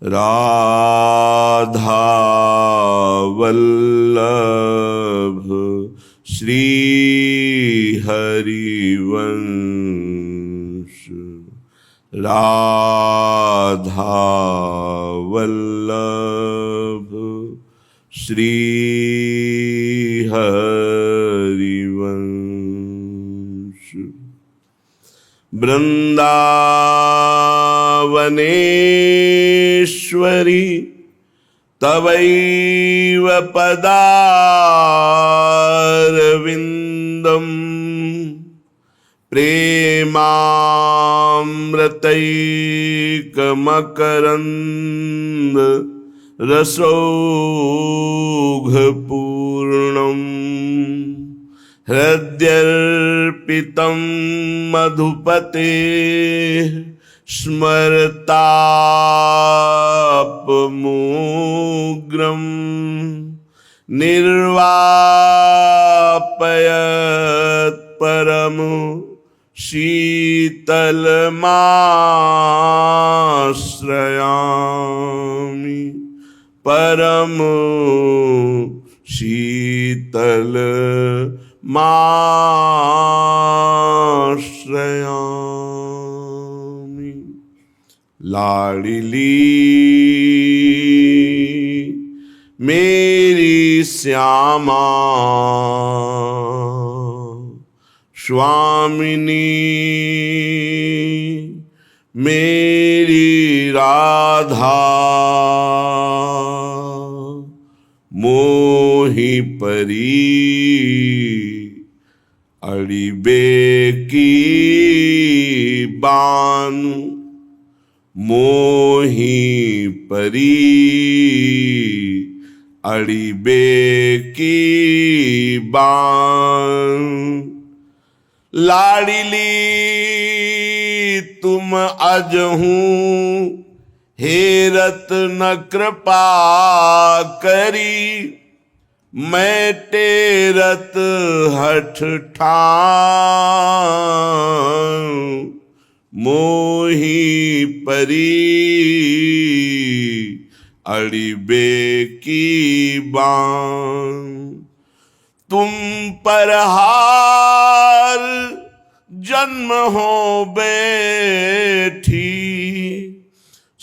राधा वल्लभ श्री हरिवंश। राधा वल्लभ श्री हरिवंश। वृंदावनेश्वरी तवैव पदारविन्दम् प्रेमामृतैकमकरन्द रसौघपूर्णम् हृद्यर्पितं मधुपते स्मरतापमूग्रं निर्वापयत् परम शीतलमाश्रयामि। परम शीतलमाश्रयामि। लाडली मेरी श्यामा स्वामिनी मेरी राधा मोहि परी अड़िबे की बानु। मोहि परी अड़िबे की बान। लाडली तुम अजहूं हेरत न कृपा करी। मैं टेरत हठ ठान मोहि परी अड़िबे की बान। तुम पर हार जन्म हो बैठी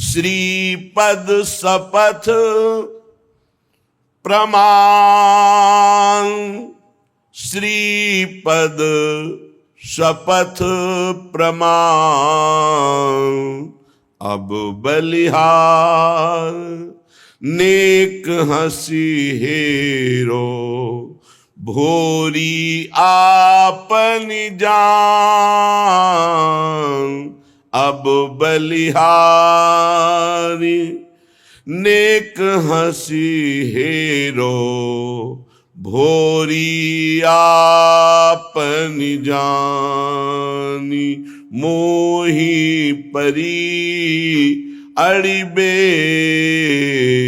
श्रीपद शपथ प्रमाण। श्रीपद शपथ प्रमाण। अब बलिहार नेक हंसी हेरो भोरी आपनी जान। अब बलिहारी नेक हंसी हेरो भोरी आपनी जानी। मोहि परी अड़िबे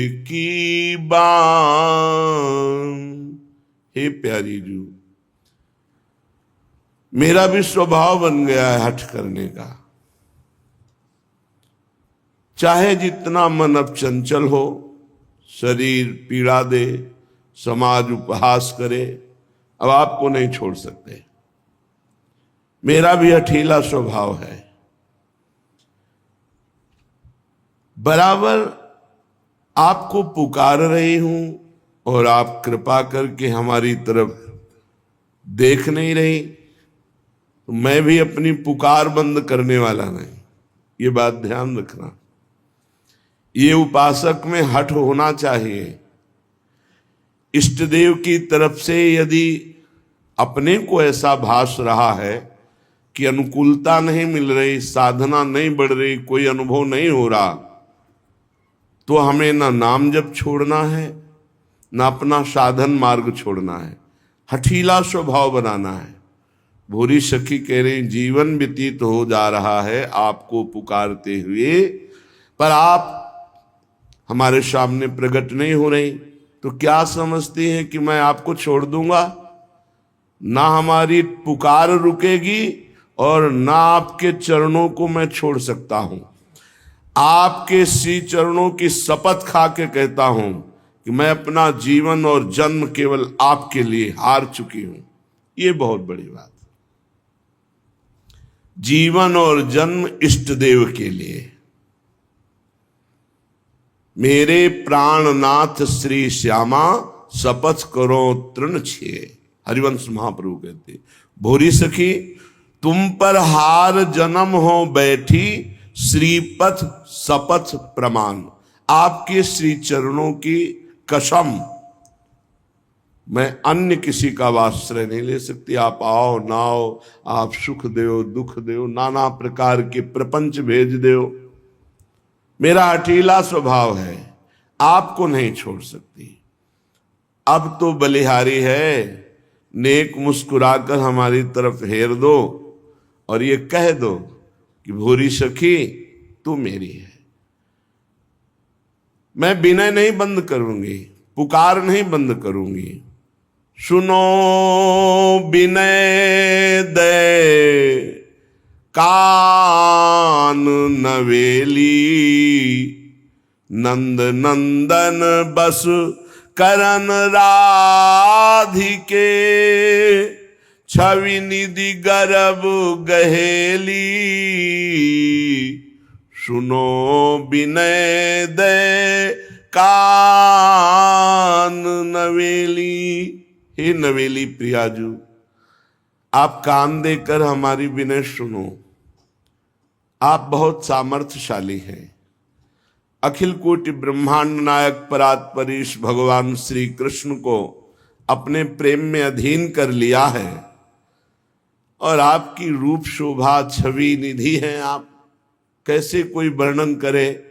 की बान। हे प्यारी जू, मेरा भी स्वभाव बन गया है हठ करने का। चाहे जितना मन अब चंचल हो, शरीर पीड़ा दे, समाज उपहास करे, अब आपको नहीं छोड़ सकते। मेरा भी हठीला स्वभाव है। बराबर आपको पुकार रही हूं और आप कृपा करके हमारी तरफ देख नहीं रही, तो मैं भी अपनी पुकार बंद करने वाला नहीं। ये बात ध्यान रखना। ये उपासक में हठ होना चाहिए। इष्ट देव की तरफ से यदि अपने को ऐसा भास रहा है कि अनुकूलता नहीं मिल रही, साधना नहीं बढ़ रही, कोई अनुभव नहीं हो रहा, तो हमें ना नाम जप छोड़ना है, ना अपना साधन मार्ग छोड़ना है। हठीला स्वभाव बनाना है। भूरी सखी कह रही जीवन व्यतीत हो जा रहा है आपको पुकारते हुए, पर आप हमारे सामने प्रकट नहीं हो रही, तो क्या समझती हैं कि मैं आपको छोड़ दूंगा? ना हमारी पुकार रुकेगी और ना आपके चरणों को मैं छोड़ सकता हूं। आपके श्री चरणों की शपथ खा के कहता हूं कि मैं अपना जीवन और जन्म केवल आपके लिए हार चुकी हूं। ये बहुत बड़ी बात। जीवन और जन्म इष्ट देव के लिए। मेरे प्राणनाथ श्री श्यामा शपथ करो तृण छे। हरिवंश महाप्रभु कहते, भोरी सखी तुम पर हार जन्म हो बैठी, श्रीपथ शपथ प्रमाण। आपके श्री चरणों की कसम, मैं अन्य किसी का आश्रय नहीं ले सकती। आप आओ ना आओ, आप सुख दो दुख दो, नाना प्रकार के प्रपंच भेज दो, मेरा अकेला स्वभाव है, आपको नहीं छोड़ सकती। अब तो बलिहारी है, नेक मुस्कुराकर हमारी तरफ हेर दो और ये कह दो कि भोरी सखी तू मेरी है। मैं विनय नहीं बंद करूंगी, पुकार नहीं बंद करूंगी। सुनो विनय दे कान नवेली, नंद नंदन बस करन राधिके, छवि निधि गर्भ गहेली, सुनो विनय दे कान नवेली। हे नवेली प्रियाजू, आप कान देकर हमारी विनय सुनो। आप बहुत सामर्थ्यशाली हैं। अखिल कोटि ब्रह्मांड नायक परात्परीश भगवान श्री कृष्ण को अपने प्रेम में अधीन कर लिया है और आपकी रूप शोभा छवि निधि है। आप कैसे कोई वर्णन करे।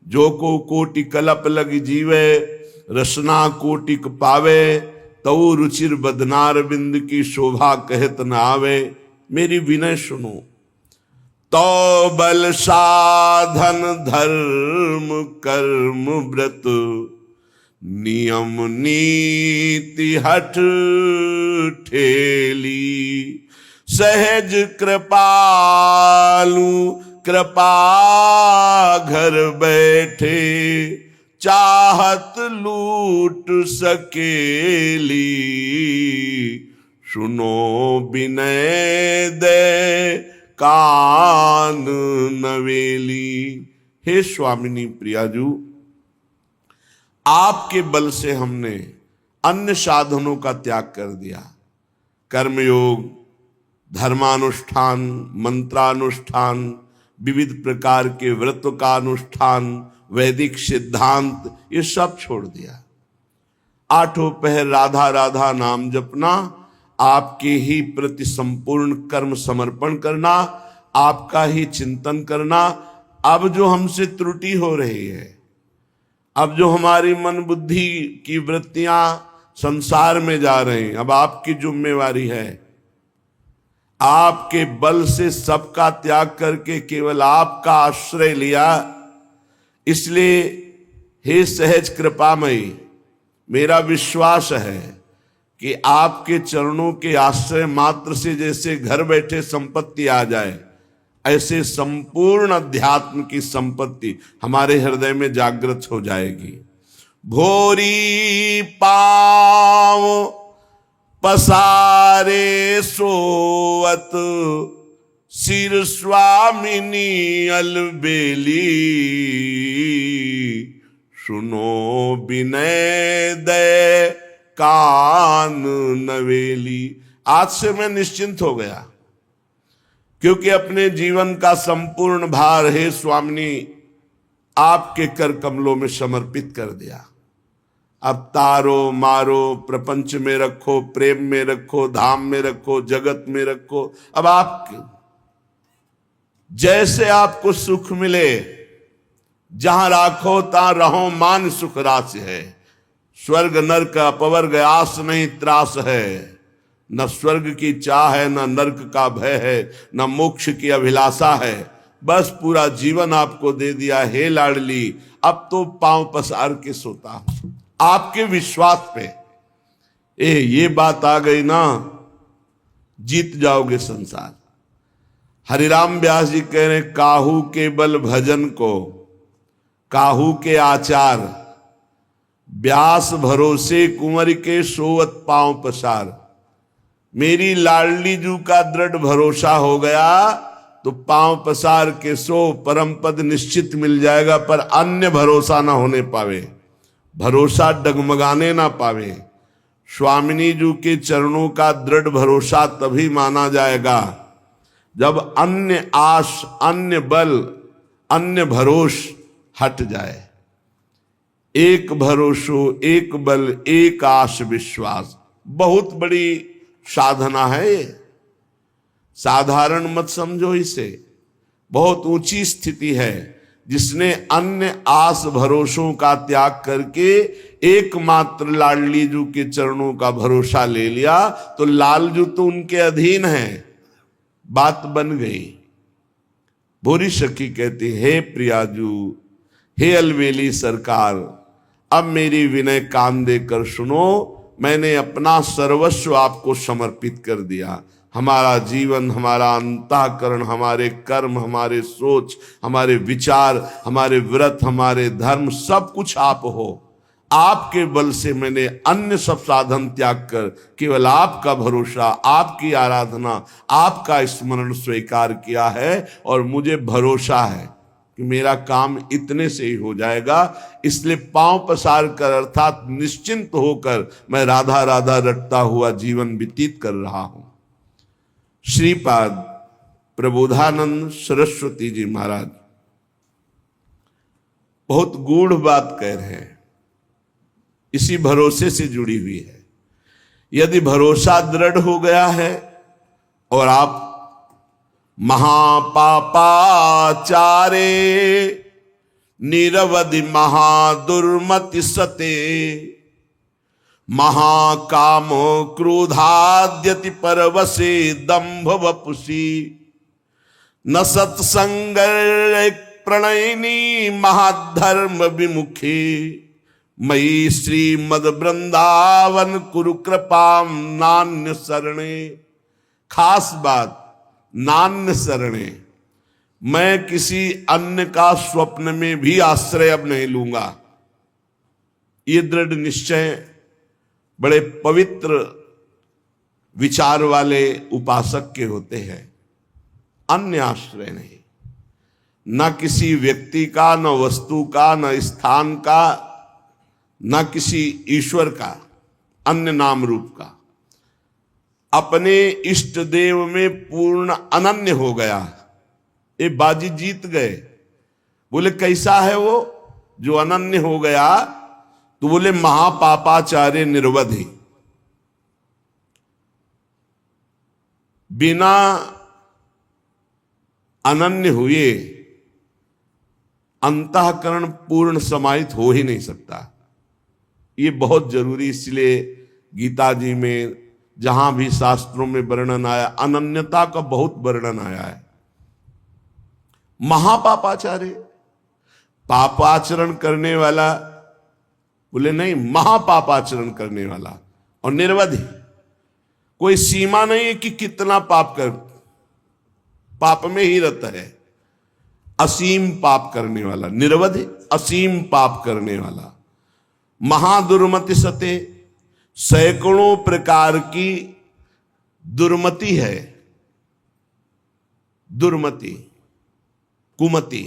जो को कोटि कलप लग जीवे, रसना कोटिक पावे, तऊ रुचिर बदनार बिंद की शोभा कहत न आवे। मेरी विनय सुनो। तो बल साधन धर्म कर्म व्रत, नियम नीति हठ ठेली, सहज कृपालु कृपा घर बैठे, चाहत लूट सकेली, सुनो विनय दे कान नवेली। हे स्वामिनी प्रियाजू, आपके बल से हमने अन्य साधनों का त्याग कर दिया। कर्मयोग, धर्मानुष्ठान, मंत्रानुष्ठान, विविध प्रकार के व्रत का अनुष्ठान, वैदिक सिद्धांत, ये सब छोड़ दिया। आठों पहर राधा राधा नाम जपना, आपके ही प्रति संपूर्ण कर्म समर्पण करना, आपका ही चिंतन करना। अब जो हमसे त्रुटि हो रही है, अब जो हमारी मन बुद्धि की वृत्तियां संसार में जा रही हैं, अब आपकी जिम्मेवारी है। आपके बल से सबका त्याग करके केवल आपका आश्रय लिया। इसलिए हे सहज कृपामयी, मेरा विश्वास है कि आपके चरणों के आश्रय मात्र से जैसे घर बैठे संपत्ति आ जाए, ऐसे संपूर्ण अध्यात्म की संपत्ति हमारे हृदय में जागृत हो जाएगी। भोरी पांव पसारे सोवत, सिर स्वामिनी अलबेली, सुनो विनय दे कान नवेली। आज से मैं निश्चिंत हो गया, क्योंकि अपने जीवन का संपूर्ण भार हे स्वामिनी आपके कर कमलों में समर्पित कर दिया। अब तारो मारो, प्रपंच में रखो, प्रेम में रखो, धाम में रखो, जगत में रखो। अब आप जैसे आपको सुख मिले, जहां राखो ता रहो, मान सुख रास है। स्वर्ग नरक अपवर्ग आस नहीं त्रास है। न स्वर्ग की चाह है, न नरक का भय है, न मोक्ष की अभिलाषा है। बस पूरा जीवन आपको दे दिया हे लाडली। अब तो पांव पसार के सोता हूं आपके विश्वास पे। ये बात आ गई ना, जीत जाओगे संसार। हरिराम व्यास जी कह रहे काहू के बल भजन को काहू के आचार, व्यास भरोसे कुंवर के सोवत पांव पसार। मेरी लाडली जू का दृढ़ भरोसा हो गया तो पांव पसार के सो परम पद निश्चित मिल जाएगा, पर अन्य भरोसा ना होने पावे, भरोसा डगमगाने ना पावे। स्वामिनी जू के चरणों का दृढ़ भरोसा तभी माना जाएगा जब अन्य आश, अन्य बल, अन्य भरोस हट जाए। एक भरोसो, एक बल, एक आश विश्वास, बहुत बड़ी साधना है ये, साधारण मत समझो इसे। बहुत ऊंची स्थिति है। जिसने अन्य आस भरोसों का त्याग करके एकमात्र लाडली जू के चरणों का भरोसा ले लिया तो लालजू तो उनके अधीन है। बात बन गई। भोरी सखी कहती, हे प्रियाजू, हे अलवेली सरकार, अब मेरी विनय कान देकर सुनो, मैंने अपना सर्वस्व आपको समर्पित कर दिया। हमारा जीवन, हमारा अंतःकरण, हमारे कर्म, हमारे सोच, हमारे विचार, हमारे व्रत, हमारे धर्म, सब कुछ आप हो। आपके बल से मैंने अन्य सब साधन त्याग कर केवल आपका भरोसा, आपकी आराधना, आपका स्मरण स्वीकार किया है। और मुझे भरोसा है कि मेरा काम इतने से ही हो जाएगा। इसलिए पांव पसार कर अर्थात निश्चिंत होकर मैं राधा राधा रटता हुआ जीवन व्यतीत कर रहा हूं। श्रीपाद प्रबोधानंद सरस्वती जी महाराज बहुत गूढ़ बात कह रहे हैं, इसी भरोसे से जुड़ी हुई है। यदि भरोसा दृढ़ हो गया है और आप महापापाचारे निरवधि महादुर्मति सते महाकाम क्रोधाद्यति परवसे दंभ वपुषी न सत्संग प्रणयिनी महाधर्म विमुखी मयि श्रीमद वृंदावन कुरु कृपाम नान्य शरणे। खास बात, नान्य शरणे, मैं किसी अन्य का स्वप्न में भी आश्रय अब नहीं लूंगा। ये दृढ़ निश्चय बड़े पवित्र विचार वाले उपासक के होते हैं। अन्य आश्रय नहीं, न किसी व्यक्ति का, न वस्तु का, न स्थान का, न किसी ईश्वर का, अन्य नाम रूप का। अपने इष्ट देव में पूर्ण अनन्य हो गया। ये बाजी जीत गए। बोले कैसा है वो जो अनन्य हो गया? तो बोले महापापाचार्य निर्वधि, बिना अनन्य हुए अंतःकरण पूर्ण समाहित हो ही नहीं सकता। ये बहुत जरूरी, इसलिए गीता जी में जहां भी शास्त्रों में वर्णन आया, अनन्यता का बहुत वर्णन आया है। महापापाचार्य, पापाचरण करने वाला, बोले नहीं, महापापाचरण करने वाला। और निर्वधि, कोई सीमा नहीं है कि कितना पाप कर, पाप में ही रहता है। असीम पाप करने वाला, निर्वधि असीम पाप करने वाला। महादुर्मति सते, सैकड़ों प्रकार की दुर्मति है। दुर्मति, कुमति,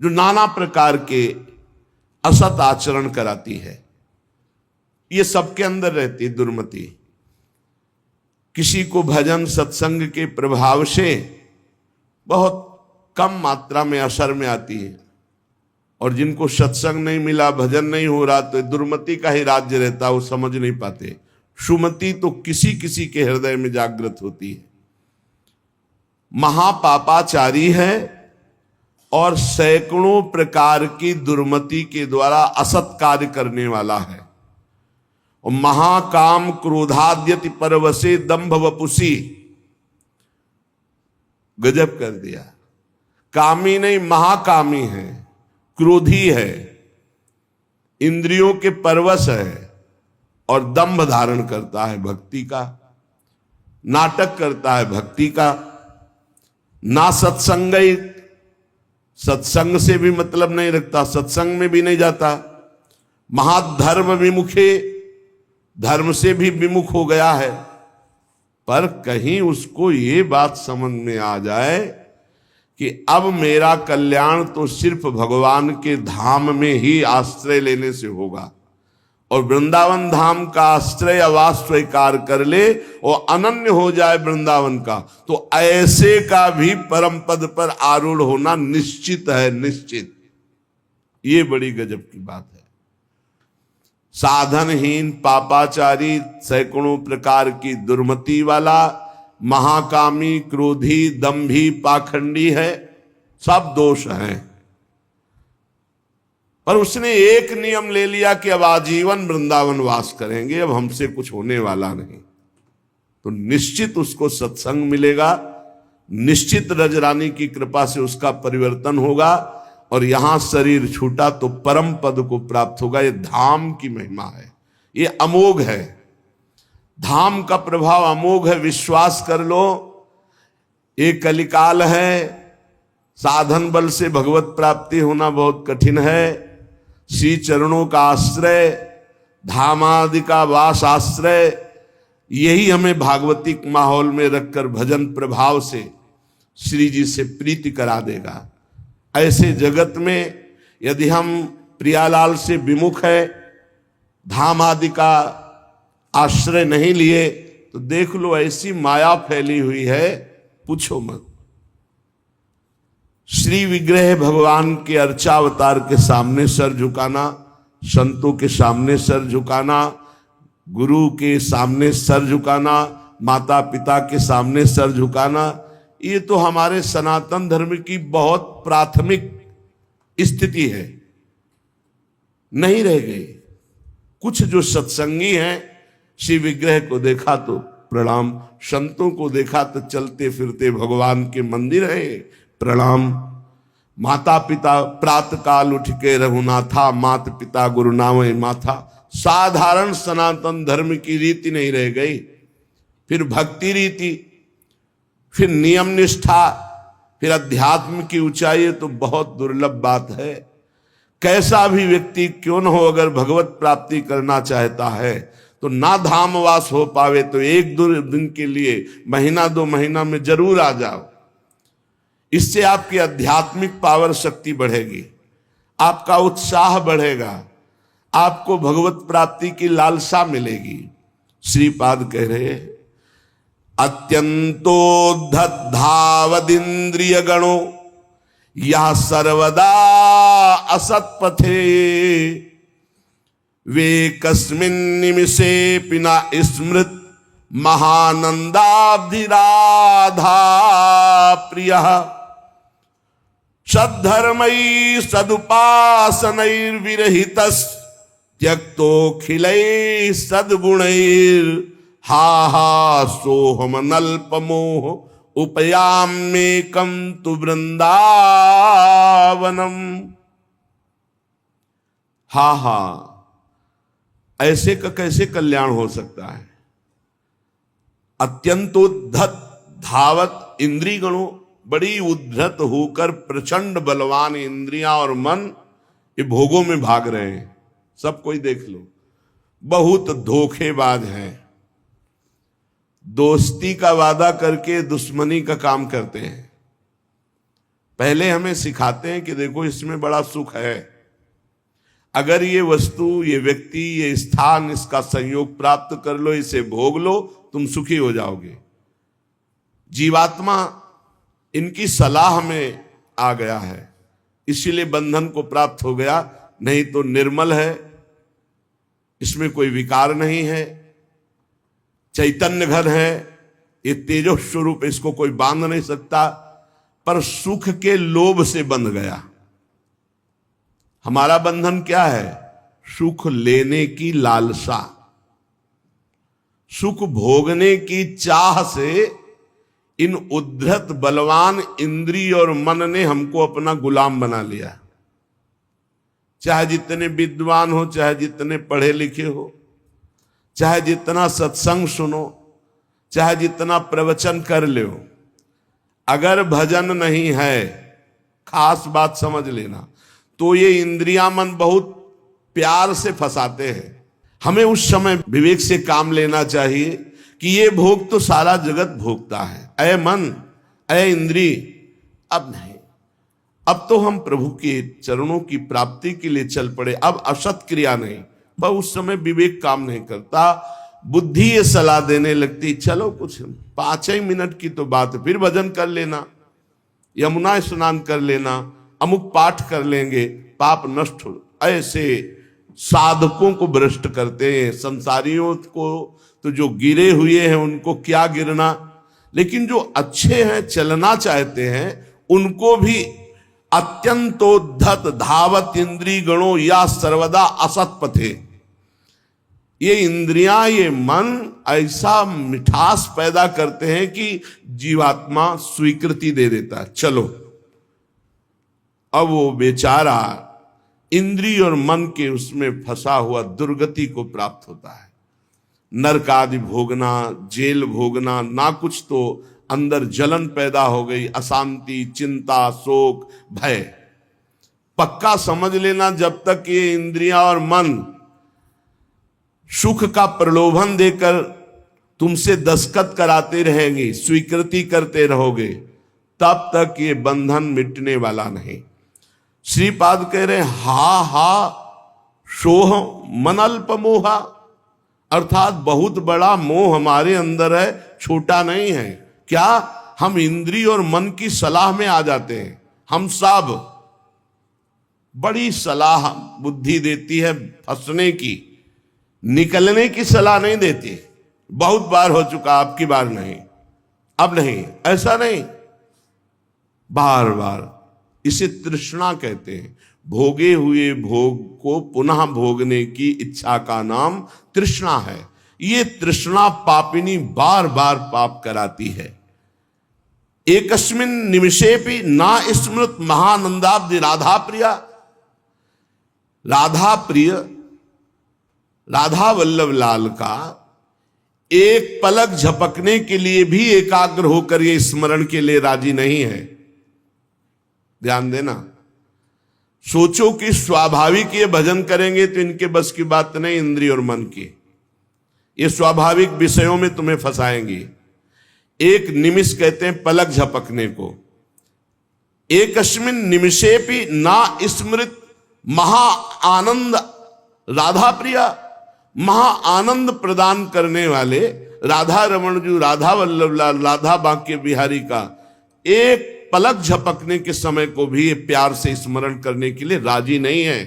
जो नाना प्रकार के असत आचरण कराती है, ये सबके अंदर रहती है दुर्मति। किसी को भजन सत्संग के प्रभाव से बहुत कम मात्रा में असर में आती है, और जिनको सत्संग नहीं मिला, भजन नहीं हो रहा, तो दुर्मति का ही राज्य रहता, वो समझ नहीं पाते। सुमति तो किसी किसी के हृदय में जागृत होती है। महापापाचारी है और सैकड़ों प्रकार की दुर्मति के द्वारा असत कार्य करने वाला है। और महाकाम क्रोधाद्यति परवसे दंभ वपुषी, गजब कर दिया। कामी नहीं, महाकामी है, क्रोधी है, इंद्रियों के परवश है, और दंभ धारण करता है भक्ति का, नाटक करता है भक्ति का। ना सत्संग, सत्संग से भी मतलब नहीं रखता, सत्संग में भी नहीं जाता। महाधर्म विमुखे, धर्म से भी विमुख हो गया है। पर कहीं उसको ये बात समझ में आ जाए कि अब मेरा कल्याण तो सिर्फ भगवान के धाम में ही आश्रय लेने से होगा, और वृंदावन धाम का आश्रय आवास स्वीकार कर ले और अनन्य हो जाए वृंदावन का, तो ऐसे का भी परम पद पर आरूढ़ होना निश्चित है, निश्चित। ये बड़ी गजब की बात है। साधनहीन, पापाचारी, सैकड़ों प्रकार की दुर्मति वाला, महाकामी, क्रोधी, दंभी, पाखंडी है, सब दोष हैं। पर उसने एक नियम ले लिया कि अब आजीवन वृंदावन वास करेंगे, अब हमसे कुछ होने वाला नहीं। तो निश्चित उसको सत्संग मिलेगा, निश्चित रजरानी की कृपा से उसका परिवर्तन होगा, और यहां शरीर छूटा तो परम पद को प्राप्त होगा। ये धाम की महिमा है, ये अमोघ है। धाम का प्रभाव अमोघ है, विश्वास कर लो। एक कलिकाल है, साधन बल से भगवत प्राप्ति होना बहुत कठिन है। श्री चरणों का आश्रय, धामादि का वास आश्रय, यही हमें भागवतिक माहौल में रखकर भजन प्रभाव से श्री जी से प्रीति करा देगा। ऐसे जगत में यदि हम प्रियालाल से विमुख है, धाम आदि का आश्रय नहीं लिए, तो देख लो ऐसी माया फैली हुई है, पूछो मत। श्री विग्रह भगवान के अर्चावतार के सामने सर झुकाना, संतों के सामने सर झुकाना, गुरु के सामने सर झुकाना, माता पिता के सामने सर झुकाना, ये तो हमारे सनातन धर्म की बहुत प्राथमिक स्थिति है, नहीं रह गई। कुछ जो सत्संगी हैं, श्री विग्रह को देखा तो प्रणाम, संतों को देखा तो चलते फिरते भगवान के मंदिर है, प्रणाम। माता पिता प्रातः काल उठ के रघुनाथा, मात पिता गुरु नामे माथा। साधारण सनातन धर्म की रीति नहीं रह गई। फिर भक्ति रीति, फिर नियम निष्ठा, फिर अध्यात्म की ऊंचाई, तो बहुत दुर्लभ बात है। कैसा भी व्यक्ति क्यों न हो, अगर भगवत प्राप्ति करना चाहता है तो ना धामवास हो पावे तो एक दो दिन के लिए, महीना दो महीना में जरूर आ जाओ। इससे आपकी आध्यात्मिक पावर शक्ति बढ़ेगी, आपका उत्साह बढ़ेगा, आपको भगवत प्राप्ति की लालसा मिलेगी। श्रीपाद कह रहे हैं, अत्यंतोद्धत गणो या सर्वदा असत्पथे, वे कस्मिन् निमिषे पिना स्मृत महानंदाब्धिराधा प्रियः, सद्धर्मैः सदुपासनैर्विरहितस् त्यक्तोऽखिलैः सद्गुणैर्, हा हा सोहम नल्पमोह उपयाम्येकं तु वृंदावनम। हा हा, ऐसे का कैसे कल्याण हो सकता है। अत्यंतोद्धत धावत इंद्रिय गणों, बड़ी उद्धत होकर प्रचंड बलवान इंद्रियां और मन ये भोगों में भाग रहे हैं। सब कोई देख लो, बहुत धोखेबाज हैं, दोस्ती का वादा करके दुश्मनी का काम करते हैं। पहले हमें सिखाते हैं कि देखो इसमें बड़ा सुख है, अगर ये वस्तु, ये व्यक्ति, ये स्थान, इसका संयोग प्राप्त कर लो, इसे भोग लो, तुम सुखी हो जाओगे। जीवात्मा इनकी सलाह में आ गया है, इसीलिए बंधन को प्राप्त हो गया। नहीं तो निर्मल है, इसमें कोई विकार नहीं है, चैतन्य घन है, ये तेजो स्वरूप, इसको कोई बांध नहीं सकता। पर सुख के लोभ से बंध गया। हमारा बंधन क्या है? सुख लेने की लालसा, सुख भोगने की चाह से इन उद्धत बलवान इंद्रिय और मन ने हमको अपना गुलाम बना लिया। चाहे जितने विद्वान हो, चाहे जितने पढ़े लिखे हो, चाहे जितना सत्संग सुनो, चाहे जितना प्रवचन कर लो, अगर भजन नहीं है, खास बात समझ लेना, तो ये इंद्रियां मन बहुत प्यार से फंसाते हैं। हमें उस समय विवेक से काम लेना चाहिए कि ये भोग तो सारा जगत भोगता है, ऐ मन, ऐ इंद्री, अब नहीं, अब तो हम प्रभु के चरणों की प्राप्ति के लिए चल पड़े, अब असत क्रिया नहीं। पर उस समय विवेक काम नहीं करता, बुद्धि ये सलाह देने लगती, चलो कुछ 5 ही मिनट की तो बात है, फिर भजन कर लेना, यमुना स्नान कर लेना, अमुक पाठ कर लेंगे, पाप नष्ट हो। ऐसे साधकों को भ्रष्ट करते हैं। संसारियों को तो जो गिरे हुए हैं उनको क्या गिरना, लेकिन जो अच्छे हैं, चलना चाहते हैं, उनको भी अत्यंतोद्धत धावत इंद्री गणों या सर्वदा असत पथे। ये इंद्रियां, ये मन ऐसा मिठास पैदा करते हैं कि जीवात्मा स्वीकृति दे देता है, चलो। अब वो बेचारा इंद्रिय और मन के उसमें फंसा हुआ दुर्गति को प्राप्त होता है। नरक आदि भोगना, जेल भोगना, ना कुछ तो अंदर जलन पैदा हो गई, अशांति, चिंता, शोक, भय। पक्का समझ लेना, जब तक ये इंद्रियां और मन सुख का प्रलोभन देकर तुमसे दस्तखत कराते रहेंगे, स्वीकृति करते रहोगे, तब तक ये बंधन मिटने वाला नहीं। श्रीपाद कह रहे हा हा सोह मन अल्प मोहा, अर्थात बहुत बड़ा मोह हमारे अंदर है, छोटा नहीं है। क्या हम इंद्रिय और मन की सलाह में आ जाते हैं? हम सब बड़ी सलाह बुद्धि देती है फंसने की, निकलने की सलाह नहीं देती। बहुत बार हो चुका, आपकी बार नहीं, अब नहीं, ऐसा नहीं, बार बार। इसे तृष्णा कहते हैं। भोगे हुए भोग को पुनः भोगने की इच्छा का नाम तृष्णा है। ये तृष्णा पापिनी बार बार पाप कराती है। एकस्मिन निमिषेपि ना स्मृत महानंदाब्दि राधा प्रिया। राधा प्रिय, राधा वल्लभ लाल का एक पलक झपकने के लिए भी एकाग्र होकर ये स्मरण के लिए राजी नहीं है। ध्यान देना, सोचो कि स्वाभाविक ये भजन करेंगे तो इनके बस की बात नहीं, इंद्रिय और मन की। ये स्वाभाविक विषयों में तुम्हें फंसाएंगी। एक निमिष कहते हैं पलक झपकने को। एकस्मिन निमिषेपि ना स्मृत महा आनंद राधा प्रिया। महा आनंद प्रदान करने वाले राधा रमण जी, राधा वल्लभ लाल, राधा बांके बिहारी का एक पलक झपकने के समय को भी ये प्यार से स्मरण करने के लिए राजी नहीं है।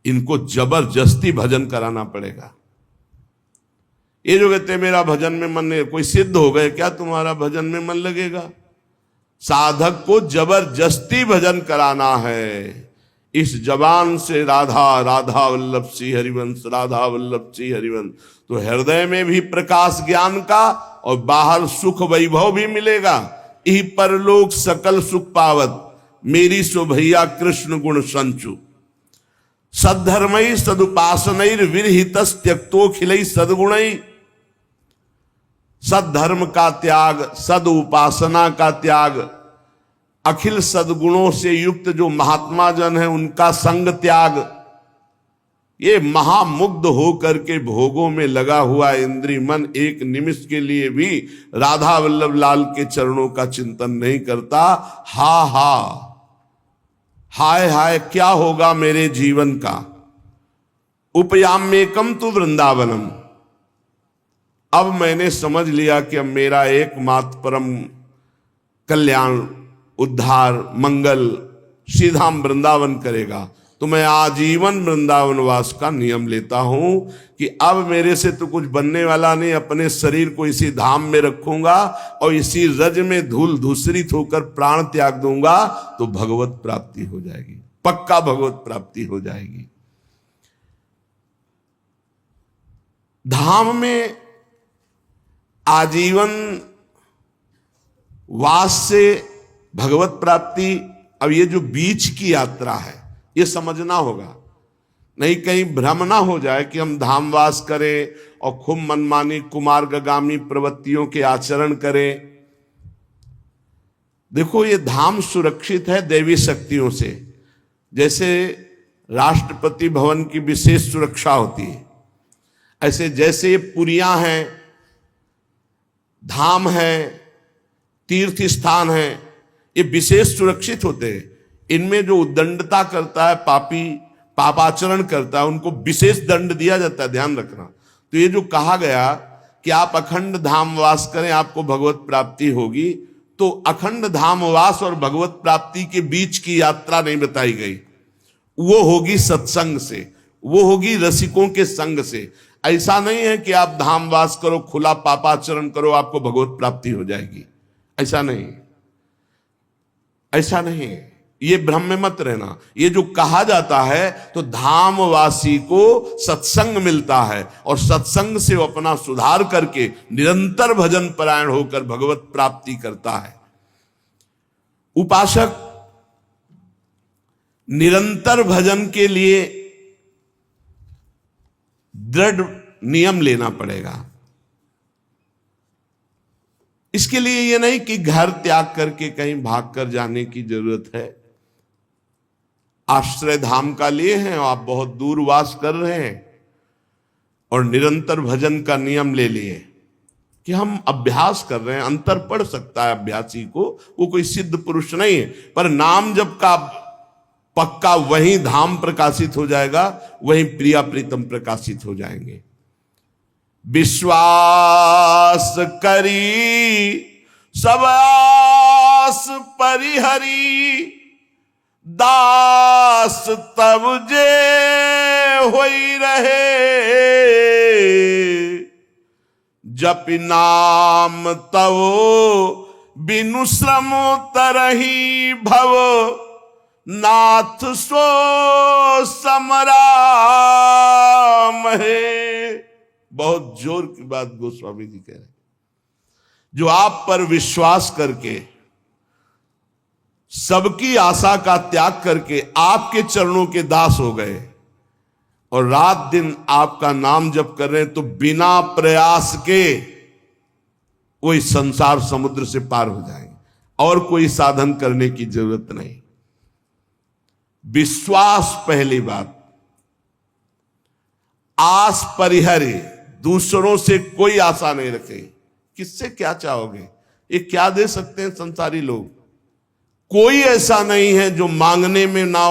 इनको जबरदस्ती भजन कराना पड़ेगा। ये जो कहते हैं मेरा भजन में मन नहीं, कोई सिद्ध हो गए क्या तुम्हारा भजन में मन लगेगा? साधक को जबरदस्ती भजन कराना है। इस जबान से राधा राधा वल्लभ श्री हरिवंश, राधा वल्लभ श्री हरिवंश, तो हृदय में भी प्रकाश ज्ञान का और बाहर सुख वैभव भी मिलेगा। यही परलोक सकल सुख पावत, मेरी सो भैया कृष्ण गुण संचु। सद्धर्मई सदुपासनैर विरहित त्यक्तो खिलई सदगुणई। सद्धर्म का त्याग, सद उपासना का त्याग, अखिल सद्गुणों से युक्त जो महात्मा जन है उनका संग त्याग, ये महामुग्ध होकर के भोगों में लगा हुआ इंद्रिय मन एक निमिष के लिए भी राधा वल्लभ लाल के चरणों का चिंतन नहीं करता। हा हा, हाय हाय क्या होगा मेरे जीवन का। उपयाम्येकम तु वृंदावनम। अब मैंने समझ लिया कि अब मेरा एकमात्र परम कल्याण, उद्धार, मंगल श्रीधाम वृंदावन करेगा, तो मैं आजीवन वृंदावन वास का नियम लेता हूं कि अब मेरे से तो कुछ बनने वाला नहीं। अपने शरीर को इसी धाम में रखूंगा और इसी रज में धूल धूसरित होकर प्राण त्याग दूंगा, तो भगवत प्राप्ति हो जाएगी, पक्का भगवत प्राप्ति हो जाएगी। धाम में आजीवन वास से भगवत प्राप्ति। अब ये जो बीच की यात्रा है ये समझना होगा, नहीं कहीं भ्रम ना हो जाए कि हम धामवास करें और खूब मनमानी कुमार्गामी प्रवृत्तियों के आचरण करें। देखो, ये धाम सुरक्षित है दैवी शक्तियों से। जैसे राष्ट्रपति भवन की विशेष सुरक्षा होती है, ऐसे जैसे ये पुरियां हैं, धाम है, तीर्थ स्थान है, ये विशेष सुरक्षित होते हैं। इनमें जो उद्दंडता करता है, पापाचरण करता है, उनको विशेष दंड दिया जाता है, ध्यान रखना। तो ये जो कहा गया कि आप अखंड धाम वास करें, आपको भगवत प्राप्ति होगी, तो अखंड धाम वास और भगवत प्राप्ति के बीच की यात्रा नहीं बताई गई। वो होगी सत्संग से, वो होगी रसिकों के संग से। ऐसा नहीं है कि आप धाम वास करो, खुला पापाचरण करो, आपको भगवत प्राप्ति हो जाएगी। ऐसा नहीं, ऐसा नहीं, ये भ्रम में मत रहना। ये जो कहा जाता है, तो धामवासी को सत्संग मिलता है, और सत्संग से वो अपना सुधार करके निरंतर भजन परायण होकर भगवत प्राप्ति करता है। उपासक निरंतर भजन के लिए दृढ़ नियम लेना पड़ेगा। इसके लिए ये नहीं कि घर त्याग करके कहीं भाग कर जाने की जरूरत है। आश्रय धाम का लिए हैं और आप बहुत दूर वास कर रहे हैं, और निरंतर भजन का नियम ले लिए कि हम अभ्यास कर रहे हैं। अंतर पड़ सकता है अभ्यासी को, वो कोई सिद्ध पुरुष नहीं है, पर नाम जप का पक्का वहीं धाम प्रकाशित हो जाएगा, वहीं प्रिया प्रीतम प्रकाशित हो जाएंगे। विश्वास करी सब आस परिहरी, दास तब जे होई रहे, जप नाम तव बिनु श्रम तरही भव, नाथ सो समराम है। बहुत जोर की बात गोस्वामी जी कह रहे हैं। जो आप पर विश्वास करके, सबकी आशा का त्याग करके आपके चरणों के दास हो गए, और रात दिन आपका नाम जप कर रहे हैं, तो बिना प्रयास के वो इस संसार समुद्र से पार हो जाएंगे, और कोई साधन करने की जरूरत नहीं। विश्वास पहली बात। आस परिहरे, दूसरों से कोई आशा नहीं रखे। किससे क्या चाहोगे? ये क्या दे सकते हैं संसारी लोग? कोई ऐसा नहीं है जो मांगने में ना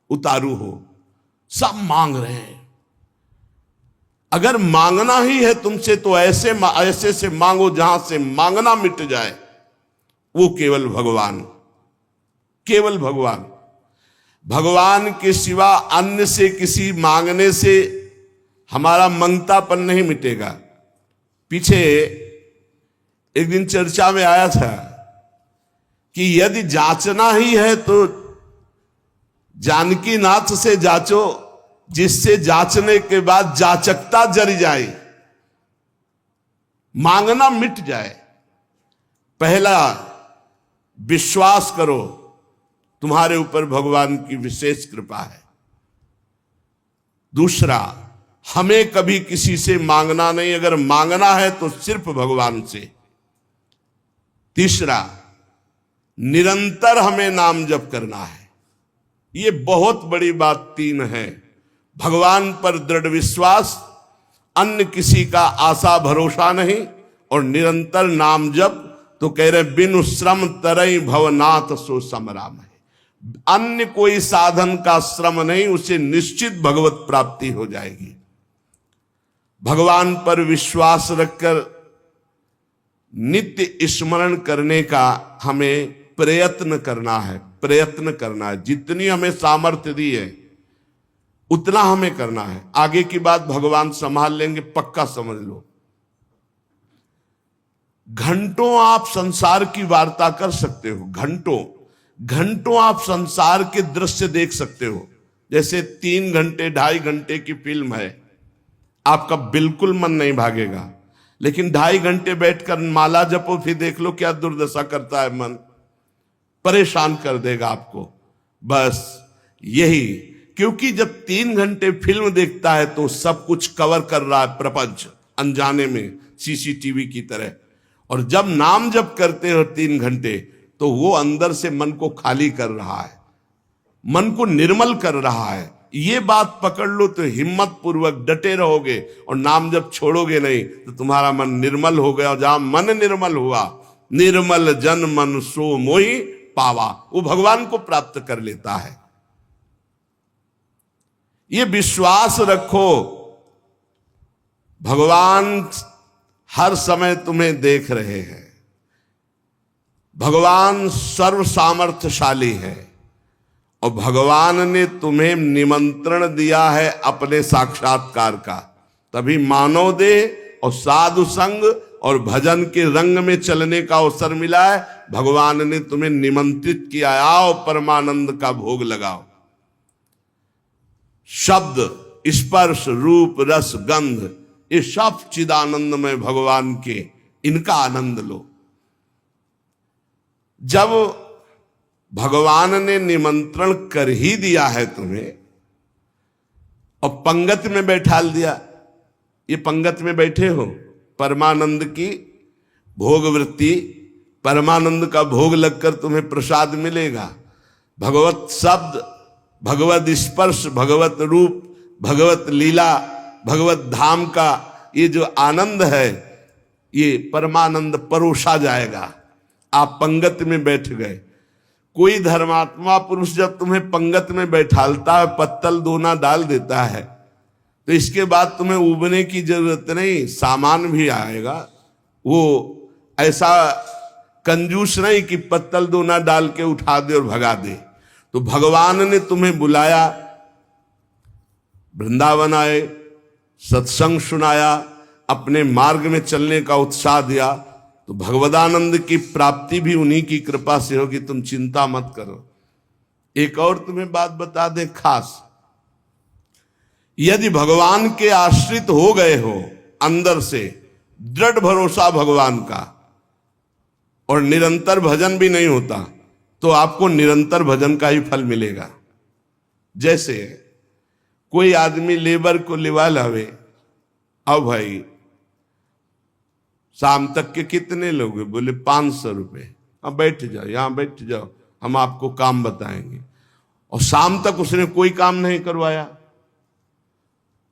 उतारू हो, सब मांग रहे हैं। अगर मांगना ही है तुमसे, तो ऐसे से मांगो जहां से मांगना मिट जाए। वो केवल भगवान, केवल भगवान। भगवान के सिवा अन्य से किसी मांगने से हमारा मंगतापन नहीं मिटेगा। पीछे एक दिन चर्चा में आया था कि यदि जांचना ही है तो जानकी नाथ से जांचो, जिससे जांचने के बाद जाचकता जरी जाए, मांगना मिट जाए। पहला, विश्वास करो तुम्हारे ऊपर भगवान की विशेष कृपा है। दूसरा, हमें कभी किसी से मांगना नहीं, अगर मांगना है तो सिर्फ भगवान से। तीसरा, निरंतर हमें नाम जप करना है। ये बहुत बड़ी बात तीन है। भगवान पर दृढ़ विश्वास, अन्य किसी का आशा भरोसा नहीं, और निरंतर नाम जप। तो कह रहे बिनु श्रम तरई भवनाथ सो समराम है। अन्य कोई साधन का श्रम नहीं, उसे निश्चित भगवत प्राप्ति हो जाएगी। भगवान पर विश्वास रखकर नित्य स्मरण करने का हमें प्रयत्न करना है, प्रयत्न करना है। जितनी हमें सामर्थ्य दी है उतना हमें करना है। आगे की बात भगवान संभाल लेंगे, पक्का समझ लो। घंटों आप संसार की वार्ता कर सकते हो, घंटों घंटों आप संसार के दृश्य देख सकते हो। जैसे 3 घंटे 2.5 घंटे की फिल्म है, आपका बिल्कुल मन नहीं भागेगा। लेकिन 2.5 घंटे बैठकर माला जपो, फिर देख लो क्या दुर्दशा करता है मन, परेशान कर देगा आपको। बस यही, क्योंकि जब 3 घंटे फिल्म देखता है तो सब कुछ कवर कर रहा है प्रपंच, अनजाने में, सीसीटीवी की तरह। और जब नाम जप करते हो 3 घंटे, तो वो अंदर से मन को खाली कर रहा है, मन को निर्मल कर रहा है। ये बात पकड़ लो तो हिम्मत पूर्वक डटे रहोगे, और नाम जब छोड़ोगे नहीं तो तुम्हारा मन निर्मल हो गया। और जहां मन निर्मल हुआ, निर्मल जन मन सो मोहि पावा, वो भगवान को प्राप्त कर लेता है। ये विश्वास रखो, भगवान हर समय तुम्हें देख रहे हैं। भगवान सर्व सामर्थ्यशाली है, और भगवान ने तुम्हें निमंत्रण दिया है अपने साक्षात्कार का। तभी मानव देह और साधु संग और भजन के रंग में चलने का अवसर मिला है। भगवान ने तुम्हें निमंत्रित किया, आओ परमानंद का भोग लगाओ। शब्द, स्पर्श, रूप, रस, गंध, ये सब चिदानंद में भगवान के, इनका आनंद लो। जब भगवान ने निमंत्रण कर ही दिया है तुम्हें और पंगत में बैठाल दिया, ये पंगत में बैठे हो, परमानंद की भोग वृत्ति, परमानंद का भोग लगकर तुम्हें प्रसाद मिलेगा। भगवत शब्द, भगवत स्पर्श, भगवत रूप, भगवत लीला, भगवत धाम का ये जो आनंद है, ये परमानंद परोसा जाएगा। आप पंगत में बैठ गए। कोई धर्मात्मा पुरुष जब तुम्हें पंगत में बैठालता है, पत्तल दोना डाल देता है, तो इसके बाद तुम्हें उबने की जरूरत नहीं, सामान भी आएगा। वो ऐसा कंजूस नहीं कि पत्तल दोना डाल के उठा दे और भगा दे। तो भगवान ने तुम्हें बुलाया, वृंदावन आए, सत्संग सुनाया, अपने मार्ग में चलने का उत्साह दिया, तो भगवदानंद की प्राप्ति भी उन्हीं की कृपा से होगी। तुम चिंता मत करो। एक और तुम्हें बात बता दें खास, यदि भगवान के आश्रित हो गए हो, अंदर से दृढ़ भरोसा भगवान का, और निरंतर भजन भी नहीं होता, तो आपको निरंतर भजन का ही फल मिलेगा। जैसे कोई आदमी लेबर को लिवा लावे, अब भाई शाम तक के कितने लोग हैं? बोले 500 रुपये। अब बैठ जाओ, यहां बैठ जाओ, हम आपको काम बताएंगे। और शाम तक उसने कोई काम नहीं करवाया,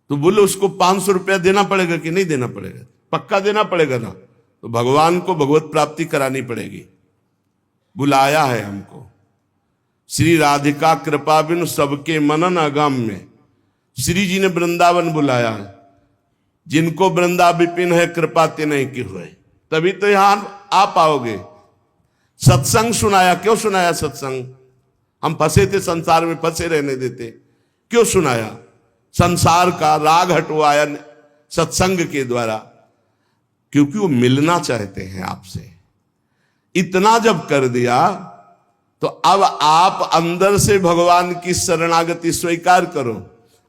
तो बोले उसको 500 रुपया देना पड़ेगा कि नहीं देना पड़ेगा? पक्का देना पड़ेगा ना। तो भगवान को भगवत प्राप्ति करानी पड़ेगी। बुलाया है हमको, श्री राधिका कृपा बिनु सबके मनन अगम में श्री जी ने वृंदावन बुलाया है। जिनको वृंदा विपिन है कृपा ते नहीं की हुए, तभी तो यहां आ पाओगे। सत्संग सुनाया, क्यों सुनाया सत्संग? हम फंसे थे संसार में, फंसे रहने देते, क्यों सुनाया? संसार का राग हटवाया सत्संग के द्वारा, क्योंकि वो मिलना चाहते हैं आपसे। इतना जब कर दिया तो अब आप अंदर से भगवान की शरणागति स्वीकार करो,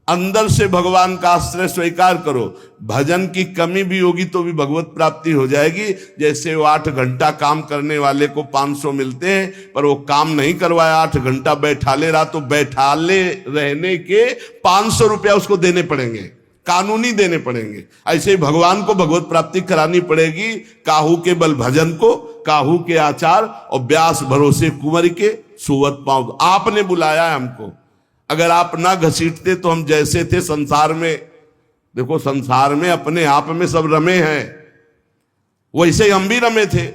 अंदर से भगवान का आश्रय स्वीकार करो। भजन की कमी भी होगी तो भी भगवत प्राप्ति हो जाएगी। जैसे वो 8 घंटा काम करने वाले को 500 मिलते हैं, पर वो काम नहीं करवाया, 8 घंटा बैठाले रहा, तो बैठाले रहने के 500 रुपया उसको देने पड़ेंगे, कानूनी देने पड़ेंगे। ऐसे ही भगवान को भगवत प्राप्ति करानी पड़ेगी। काहू के बल भजन को, काहू के आचार, और व्यास भरोसे कुंवर के सुवत पाँव। आपने बुलाया है हमको। अगर आप ना घसीटते तो हम जैसे थे संसार में, देखो संसार में अपने आप में सब रमे हैं, वैसे ही हम भी रमे थे।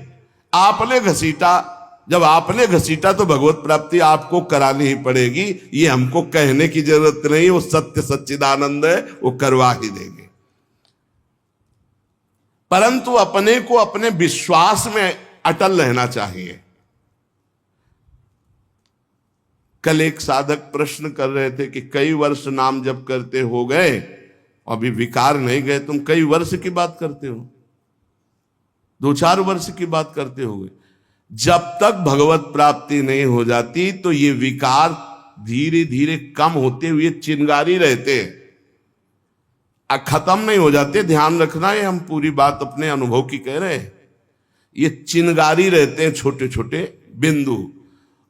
आपने घसीटा, जब आपने घसीटा तो भगवत प्राप्ति आपको करानी ही पड़ेगी। ये हमको कहने की जरूरत नहीं, वो सत्य सच्चिदानंद है, वो करवा ही देंगे। परंतु अपने को अपने विश्वास में अटल रहना चाहिए। कल एक साधक प्रश्न कर रहे थे कि कई वर्ष नाम जप करते हो गए, अभी विकार नहीं गए, तुम कई वर्ष की बात करते हो? 2-4 वर्ष की बात करते हो गए। जब तक भगवत प्राप्ति नहीं हो जाती तो ये विकार धीरे धीरे कम होते हुए चिंगारी रहते हैं, खत्म नहीं हो जाते। ध्यान रखना है, हम पूरी बात अपने अनुभव की कह रहे हैं। ये चिंगारी रहते हैं, छोटे छोटे बिंदु,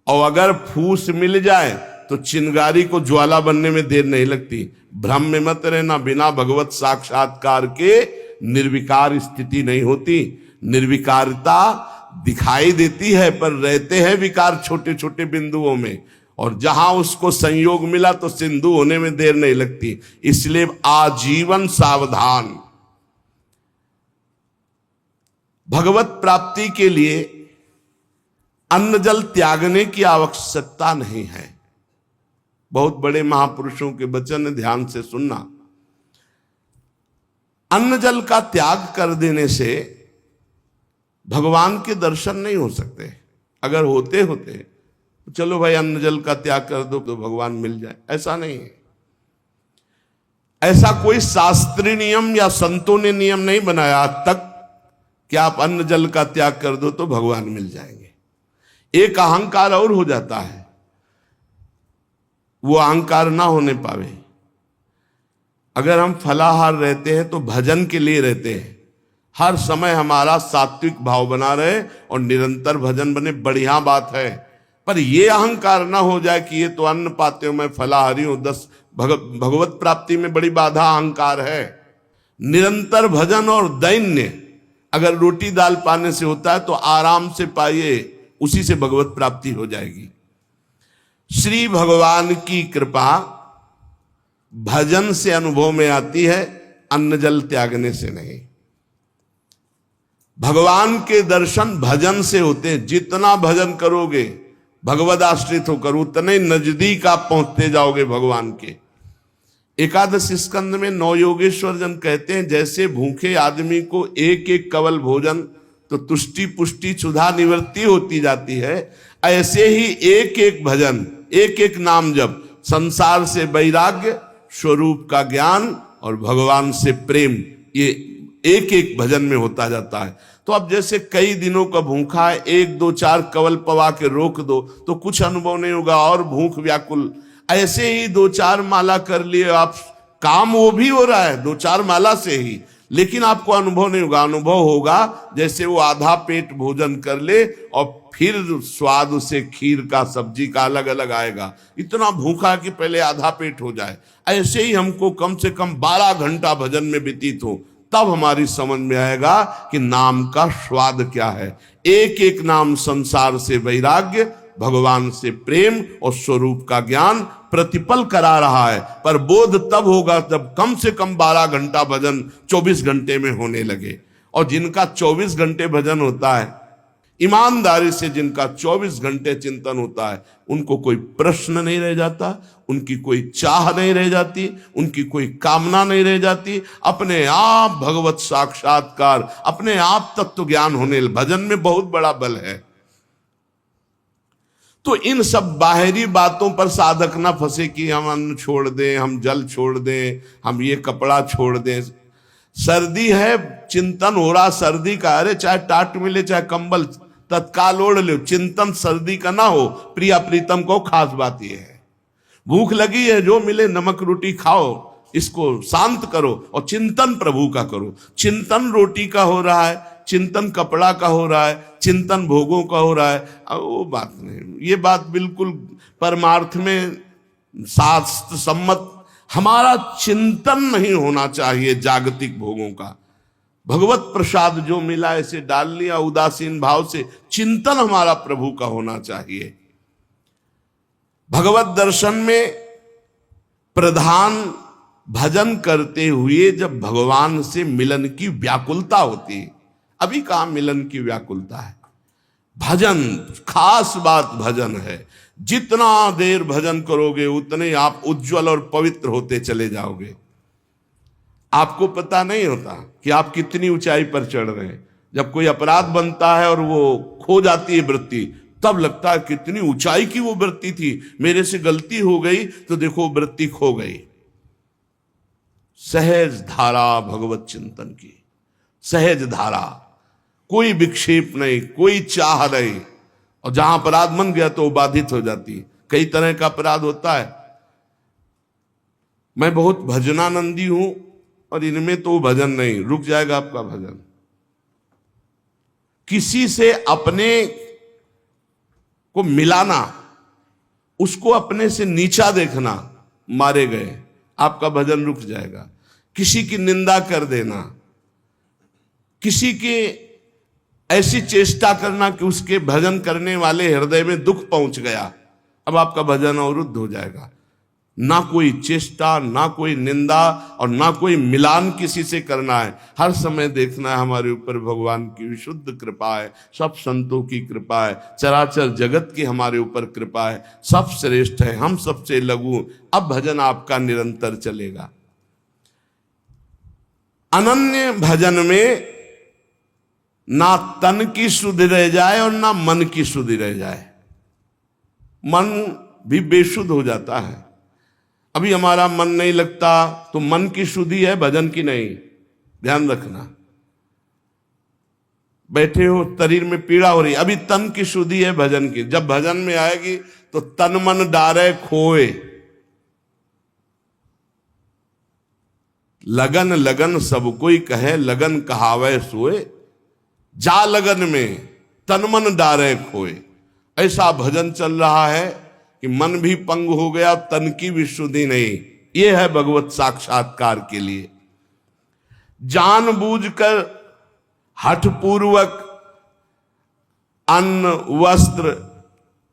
और अगर फूस मिल जाए तो चिंगारी को ज्वाला बनने में देर नहीं लगती। भ्रम में मत रहना, बिना भगवत साक्षात्कार के निर्विकार स्थिति नहीं होती। निर्विकारता दिखाई देती है, पर रहते हैं विकार छोटे छोटे बिंदुओं में, और जहां उसको संयोग मिला तो सिंधु होने में देर नहीं लगती। इसलिए आजीवन सावधान। भगवत प्राप्ति के लिए अन्न जल त्यागने की आवश्यकता नहीं है। बहुत बड़े महापुरुषों के वचन ध्यान से सुनना। अन्न जल का त्याग कर देने से भगवान के दर्शन नहीं हो सकते। अगर होते होते तो चलो भाई अन्न जल का त्याग कर दो तो भगवान मिल जाए, ऐसा नहीं है। ऐसा कोई शास्त्रीय नियम या संतों ने नियम नहीं बनाया आज तक कि आप अन्न जल का त्याग कर दो तो भगवान मिल जाएंगे। एक अहंकार और हो जाता है, वो अहंकार ना होने पावे। अगर हम फलाहार रहते हैं तो भजन के लिए रहते हैं, हर समय हमारा सात्विक भाव बना रहे और निरंतर भजन बने, बढ़िया बात है। पर यह अहंकार ना हो जाए कि ये तो अन्न पाते हो, मैं फलाहारी हूं, 10 भगवत प्राप्ति में बड़ी बाधा अहंकार है। निरंतर भजन और दैन्य, अगर रोटी दाल पाने से होता है तो आराम से पाइए, उसी से भगवत प्राप्ति हो जाएगी। श्री भगवान की कृपा भजन से अनुभव में आती है, अन्न जल त्यागने से नहीं। भगवान के दर्शन भजन से होते हैं। जितना भजन करोगे भगवद आश्रित होकर, उतने नजदीक आप पहुंचते जाओगे भगवान के। एकादश स्कंद में नौ योगेश्वर जन कहते हैं, जैसे भूखे आदमी को एक एक कवल भोजन तो तुष्टि पुष्टि क्षुधा निवृत्ति होती जाती है, ऐसे ही एक एक भजन, एक एक नाम जप संसार से वैराग्य, स्वरूप का ज्ञान और भगवान से प्रेम, ये एक एक भजन में होता जाता है। तो अब जैसे कई दिनों का भूखा है, 1 2 4 कवल पवा के रोक दो तो कुछ अनुभव नहीं होगा और भूख व्याकुल। ऐसे ही 2 4 माला कर लिए आप, काम वो भी हो रहा है 2 4 माला से ही, लेकिन आपको अनुभव नहीं होगा। अनुभव होगा जैसे वो आधा पेट भोजन कर ले और फिर स्वाद उसे खीर का सब्जी का अलग अलग आएगा, इतना भूखा कि पहले आधा पेट हो जाए। ऐसे ही हमको कम से कम 12 घंटा भजन में व्यतीत हो, तब हमारी समझ में आएगा कि नाम का स्वाद क्या है। एक एक नाम संसार से वैराग्य, भगवान से प्रेम और स्वरूप का ज्ञान प्रतिपल करा रहा है। पर बोध तब होगा जब कम से कम 12 घंटा भजन 24 घंटे में होने लगे। और जिनका 24 घंटे भजन होता है, ईमानदारी से जिनका 24 घंटे चिंतन होता है, उनको कोई प्रश्न नहीं रह जाता, उनकी कोई चाह नहीं रह जाती, उनकी कोई कामना नहीं रह जाती। अपने आप भगवत साक्षात्कार, अपने आप तत्व ज्ञान होने, भजन में बहुत बड़ा बल है। तो इन सब बाहरी बातों पर साधक ना फंसे कि हम अन्न छोड़ दें, हम जल छोड़ दें, हम ये कपड़ा छोड़ दें। सर्दी है, चिंतन हो रहा सर्दी का, अरे चाहे टाट मिले चाहे कंबल तत्काल ओढ़ लो, चिंतन सर्दी का ना हो। प्रिया प्रीतम को खास बात यह है, भूख लगी है जो मिले नमक रोटी खाओ, इसको शांत करो और चिंतन प्रभु का करो। चिंतन रोटी का हो रहा है, चिंतन कपड़ा का हो रहा है, चिंतन भोगों का हो रहा है, वो बात नहीं। ये बात बिल्कुल परमार्थ में शास्त्र सम्मत, हमारा चिंतन नहीं होना चाहिए जागतिक भोगों का। भगवत प्रसाद जो मिला ऐसे डाल लिया उदासीन भाव से, चिंतन हमारा प्रभु का होना चाहिए। भगवत दर्शन में प्रधान भजन करते हुए जब भगवान से मिलन की व्याकुलता होती है, अभी कहां मिलन की व्याकुलता है। भजन, खास बात भजन है। जितना देर भजन करोगे उतने आप उज्जवल और पवित्र होते चले जाओगे। आपको पता नहीं होता कि आप कितनी ऊंचाई पर चढ़ रहे हैं। जब कोई अपराध बनता है और वो खो जाती है वृत्ति, तब लगता है कितनी ऊंचाई की वो वृत्ति थी, मेरे से गलती हो गई तो देखो वृत्ति खो गई। सहज धारा भगवत चिंतन की, सहज धारा, कोई विक्षेप नहीं, कोई चाह नहीं। और जहां अपराध बन गया तो वो बाधित हो जाती है। कई तरह का अपराध होता है। मैं बहुत भजनानंदी हूं और इनमें तो भजन नहीं, रुक जाएगा आपका भजन। किसी से अपने को मिलाना, उसको अपने से नीचा देखना, मारे गए, आपका भजन रुक जाएगा। किसी की निंदा कर देना, किसी के ऐसी चेष्टा करना कि उसके भजन करने वाले हृदय में दुख पहुंच गया, अब आपका भजन अवरुद्ध हो जाएगा। ना कोई चेष्टा, ना कोई निंदा और ना कोई मिलान किसी से करना है। हर समय देखना है हमारे ऊपर भगवान की विशुद्ध कृपा है, सब संतों की कृपा है, चराचर जगत की हमारे ऊपर कृपा है, सब श्रेष्ठ है, हम सबसे लघु। अब भजन आपका निरंतर चलेगा। अनन्य भजन में ना तन की सुधि रह जाए और ना मन की सुधि रह जाए। मन भी बेसुध हो जाता है। अभी हमारा मन नहीं लगता तो मन की शुद्धि है, भजन की नहीं। ध्यान रखना, बैठे हो शरीर में पीड़ा हो रही, अभी तन की शुद्धि है, भजन की। जब भजन में आएगी तो तन मन डारे खोए। लगन लगन सब कोई कहे, लगन कहावे सोए। जा लगन में तन मन डारे खोए। ऐसा भजन चल रहा है कि मन भी पंग हो गया, तन की भी शुद्धि नहीं। यह है भगवत साक्षात्कार के लिए। जानबूझकर हठपूर्वक अन्न, वस्त्र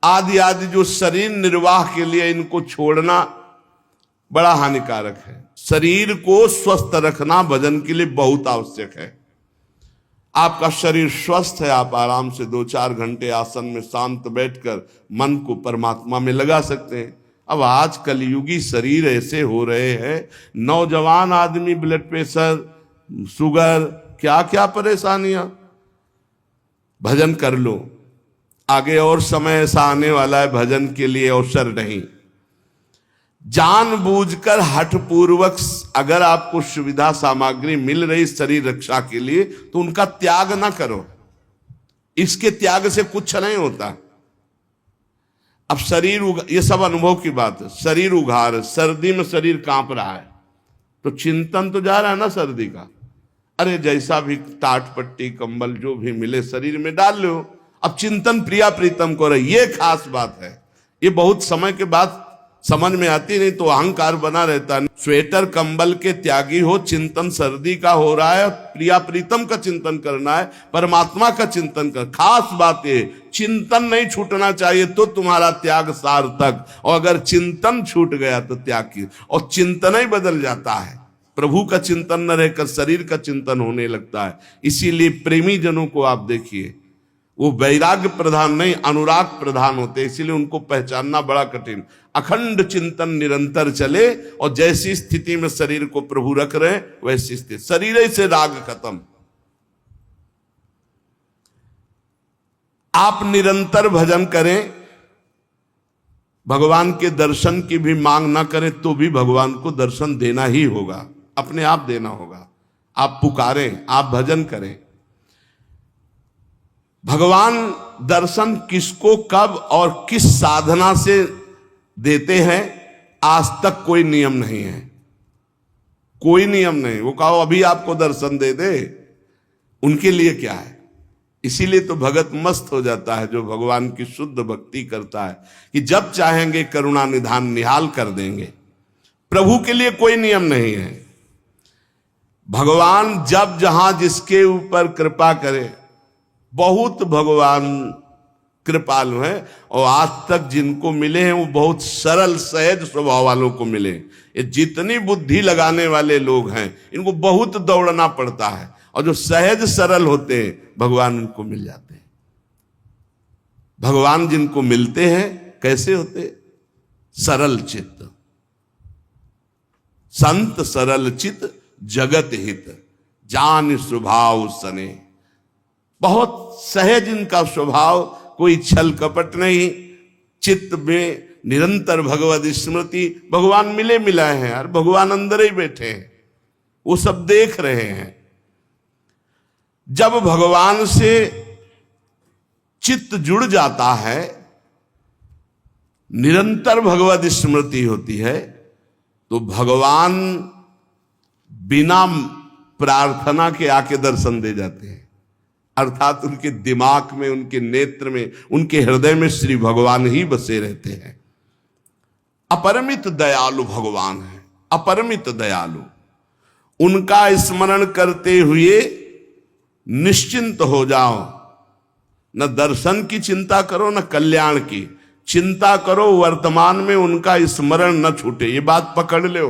आदि आदि जो शरीर निर्वाह के लिए इनको छोड़ना बड़ा हानिकारक है। शरीर को स्वस्थ रखना भजन के लिए बहुत आवश्यक है। आपका शरीर स्वस्थ है, आप आराम से 2-4 घंटे आसन में शांत बैठकर मन को परमात्मा में लगा सकते हैं। अब आज कलयुगी शरीर ऐसे हो रहे हैं, नौजवान आदमी ब्लड प्रेशर, शुगर, क्या क्या परेशानियां। भजन कर लो, आगे और समय ऐसा आने वाला है भजन के लिए अवसर नहीं। जानबूझकर हठपूर्वक अगर आपको सुविधा सामग्री मिल रही शरीर रक्षा के लिए तो उनका त्याग ना करो। इसके त्याग से कुछ नहीं होता। अब शरीर ये सब अनुभव की बात है। शरीर उघार, सर्दी में शरीर कांप रहा है तो चिंतन तो जा रहा है ना सर्दी का। अरे जैसा भी टाट पट्टी कंबल जो भी मिले शरीर में डाल लो। अब चिंतन प्रिया प्रीतम को रहे, ये खास बात है। ये बहुत समय के बाद समझ में आती, नहीं तो अहंकार बना रहता है। स्वेटर कंबल के त्यागी हो, चिंतन सर्दी का हो रहा है, प्रिया प्रीतम का चिंतन करना है, परमात्मा का चिंतन कर। खास बात है चिंतन नहीं छूटना चाहिए तो तुम्हारा त्याग सार्थक, और अगर चिंतन छूट गया तो त्याग की, और चिंतन ही बदल जाता है। प्रभु का चिंतन न रहकर शरीर का चिंतन होने लगता है। इसीलिए प्रेमी जनों को आप देखिए, वो वैराग्य प्रधान नहीं अनुराग प्रधान होते, इसीलिए उनको पहचानना बड़ा कठिन। अखंड चिंतन निरंतर चले और जैसी स्थिति में शरीर को प्रभु रख रहे वैसी स्थिति, शरीर से राग खत्म। आप निरंतर भजन करें, भगवान के दर्शन की भी मांग ना करें तो भी भगवान को दर्शन देना ही होगा, अपने आप देना होगा। आप पुकारें, आप भजन करें। भगवान दर्शन किसको कब और किस साधना से देते हैं आज तक कोई नियम नहीं है, कोई नियम नहीं। वो कहो अभी आपको दर्शन दे दे, उनके लिए क्या है। इसीलिए तो भगत मस्त हो जाता है जो भगवान की शुद्ध भक्ति करता है कि जब चाहेंगे करुणा निधान निहाल कर देंगे। प्रभु के लिए कोई नियम नहीं है। भगवान जब जहां जिसके ऊपर कृपा करे, बहुत भगवान कृपालु हैं और आज तक जिनको मिले हैं वो बहुत सरल सहज स्वभाव वालों को मिले। ये जितनी बुद्धि लगाने वाले लोग हैं इनको बहुत दौड़ना पड़ता है, और जो सहज सरल होते हैं भगवान उनको मिल जाते हैं। भगवान जिनको मिलते हैं कैसे होते? सरल चित्त। संत सरल चित्त जगत हित, जान स्वभाव सने। बहुत सहज इनका स्वभाव, कोई छल कपट नहीं, चित्त में निरंतर भगवत स्मृति। भगवान मिले मिलाए हैं यार, भगवान अंदर ही बैठे हैं, वो सब देख रहे हैं। जब भगवान से चित्त जुड़ जाता है, निरंतर भगवत स्मृति होती है, तो भगवान बिना प्रार्थना के आके दर्शन दे जाते हैं। अर्थात उनके दिमाग में, उनके नेत्र में, उनके हृदय में श्री भगवान ही बसे रहते हैं। अपरिमित दयालु भगवान है, अपरिमित दयालु। उनका स्मरण करते हुए निश्चिंत हो जाओ, न दर्शन की चिंता करो न कल्याण की चिंता करो, वर्तमान में उनका स्मरण न छूटे। ये बात पकड़ लो,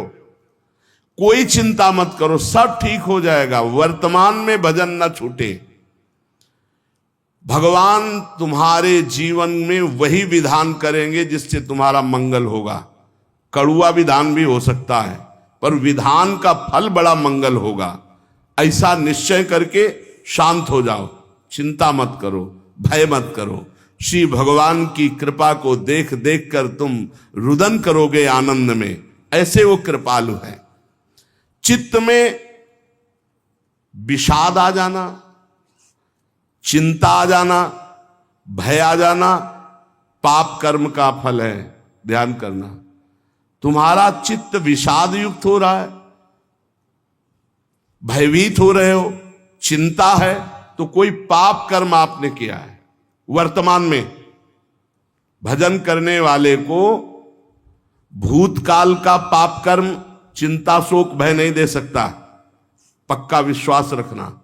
कोई चिंता मत करो, सब ठीक हो जाएगा, वर्तमान में भजन न छूटे। भगवान तुम्हारे जीवन में वही विधान करेंगे जिससे तुम्हारा मंगल होगा। कड़ुआ विधान भी हो सकता है, पर विधान का फल बड़ा मंगल होगा। ऐसा निश्चय करके शांत हो जाओ, चिंता मत करो, भय मत करो। श्री भगवान की कृपा को देख देख कर तुम रुदन करोगे आनंद में, ऐसे वो कृपालु है। चित्त में विषाद आ जाना, चिंता आ जाना, भय आ जाना, पाप कर्म का फल है। ध्यान करना, तुम्हारा चित्त विषाद युक्त हो रहा है, भयभीत हो रहे हो, चिंता है, तो कोई पाप कर्म आपने किया है। वर्तमान में भजन करने वाले को भूतकाल का पाप कर्म चिंता शोक भय नहीं दे सकता, पक्का विश्वास रखना।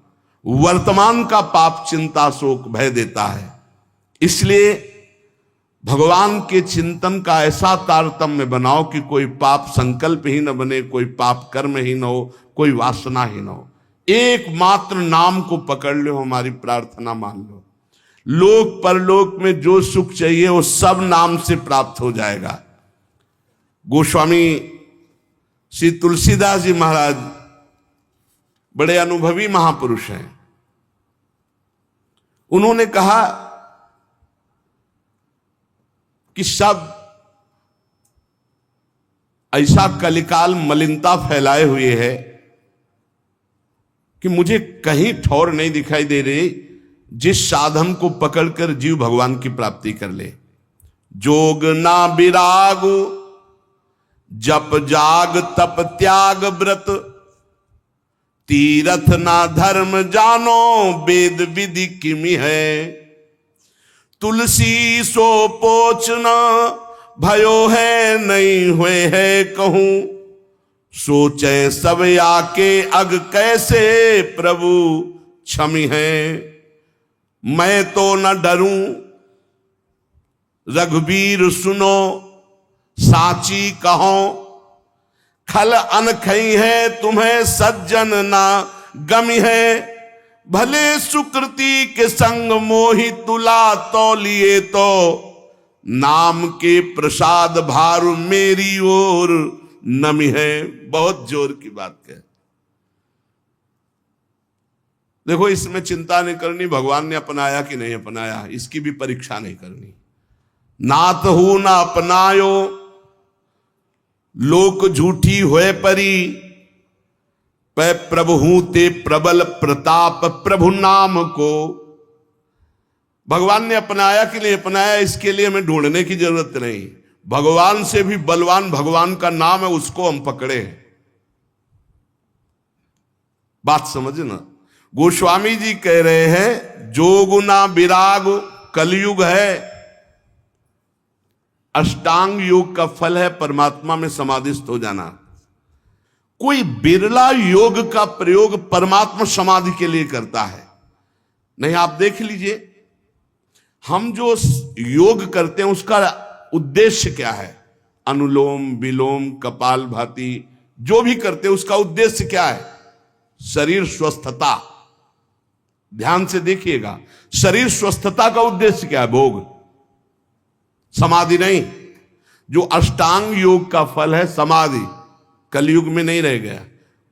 वर्तमान का पाप चिंता शोक भय देता है। इसलिए भगवान के चिंतन का ऐसा तारतम्य बनाओ कि कोई पाप संकल्प ही न बने, कोई पाप कर्म ही न हो, कोई वासना ही न हो। एकमात्र नाम को पकड़ लो, हमारी प्रार्थना मान लो। लोक परलोक में जो सुख चाहिए वो सब नाम से प्राप्त हो जाएगा। गोस्वामी श्री तुलसीदास जी महाराज बड़े अनुभवी महापुरुष हैं। उन्होंने कहा कि सब ऐसा कलिकाल मलिनता फैलाए हुए है कि मुझे कहीं ठौर नहीं दिखाई दे रही जिस साधन को पकड़कर जीव भगवान की प्राप्ति कर ले। जोग ना विराग जप जाग तप त्याग व्रत, तीरथ ना धर्म जानो वेद विधि किमि है। तुलसी सो पोचना भयो है नहीं हुए है कहूं, सोचे सब आके अग कैसे प्रभु क्षमि है। मैं तो न डरूं रघुवीर सुनो साची कहो, खल अनखई है तुम्हें सज्जन ना गमी है। भले सुकृति के संग मोहि तुला तो लिए तो, नाम के प्रसाद भारू मेरी ओर नमी है। बहुत जोर की बात कह। देखो, इसमें चिंता नहीं करनी भगवान ने अपनाया कि नहीं अपनाया, इसकी भी परीक्षा नहीं करनी। नात हूं ना अपनायो लोक झूठी होए परी, पै प्रभु हूं ते प्रबल प्रताप प्रभु नाम को। भगवान ने अपनाया कि नहीं अपनाया इसके लिए हमें ढूंढने की जरूरत नहीं। भगवान से भी बलवान भगवान का नाम है, उसको हम पकड़े। बात समझना। गोस्वामी जी कह रहे हैं जोगुना विराग कलयुग है, अष्टांग योग का फल है परमात्मा में समाधिस्थ हो जाना। कोई बिरला योग का प्रयोग परमात्मा समाधि के लिए करता है। नहीं, आप देख लीजिए, हम जो योग करते हैं उसका उद्देश्य क्या है? अनुलोम विलोम कपाल भाती जो भी करते हैं उसका उद्देश्य क्या है? शरीर स्वस्थता। ध्यान से देखिएगा, शरीर स्वस्थता का उद्देश्य क्या है? भोग, समाधि नहीं। जो अष्टांग योग का फल है समाधि, कलयुग में नहीं रह गया।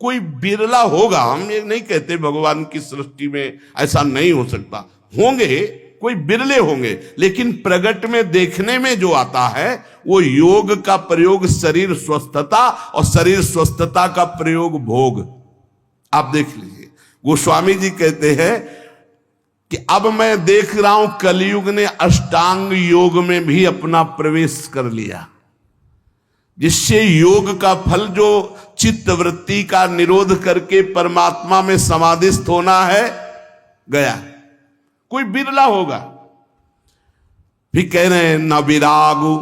कोई बिरला होगा, हम ये नहीं कहते भगवान की सृष्टि में ऐसा नहीं हो सकता, होंगे, कोई बिरले होंगे, लेकिन प्रगट में देखने में जो आता है वो योग का प्रयोग शरीर स्वस्थता और शरीर स्वस्थता का प्रयोग भोग। आप देख लीजिए, गोस्वामी जी कहते हैं कि अब मैं देख रहा हूं कलयुग ने अष्टांग योग में भी अपना प्रवेश कर लिया, जिससे योग का फल जो चित्त वृत्ति का निरोध करके परमात्मा में समाधिस्थ होना है गया। कोई बिरला होगा। भी कह रहे हैं न विरागु,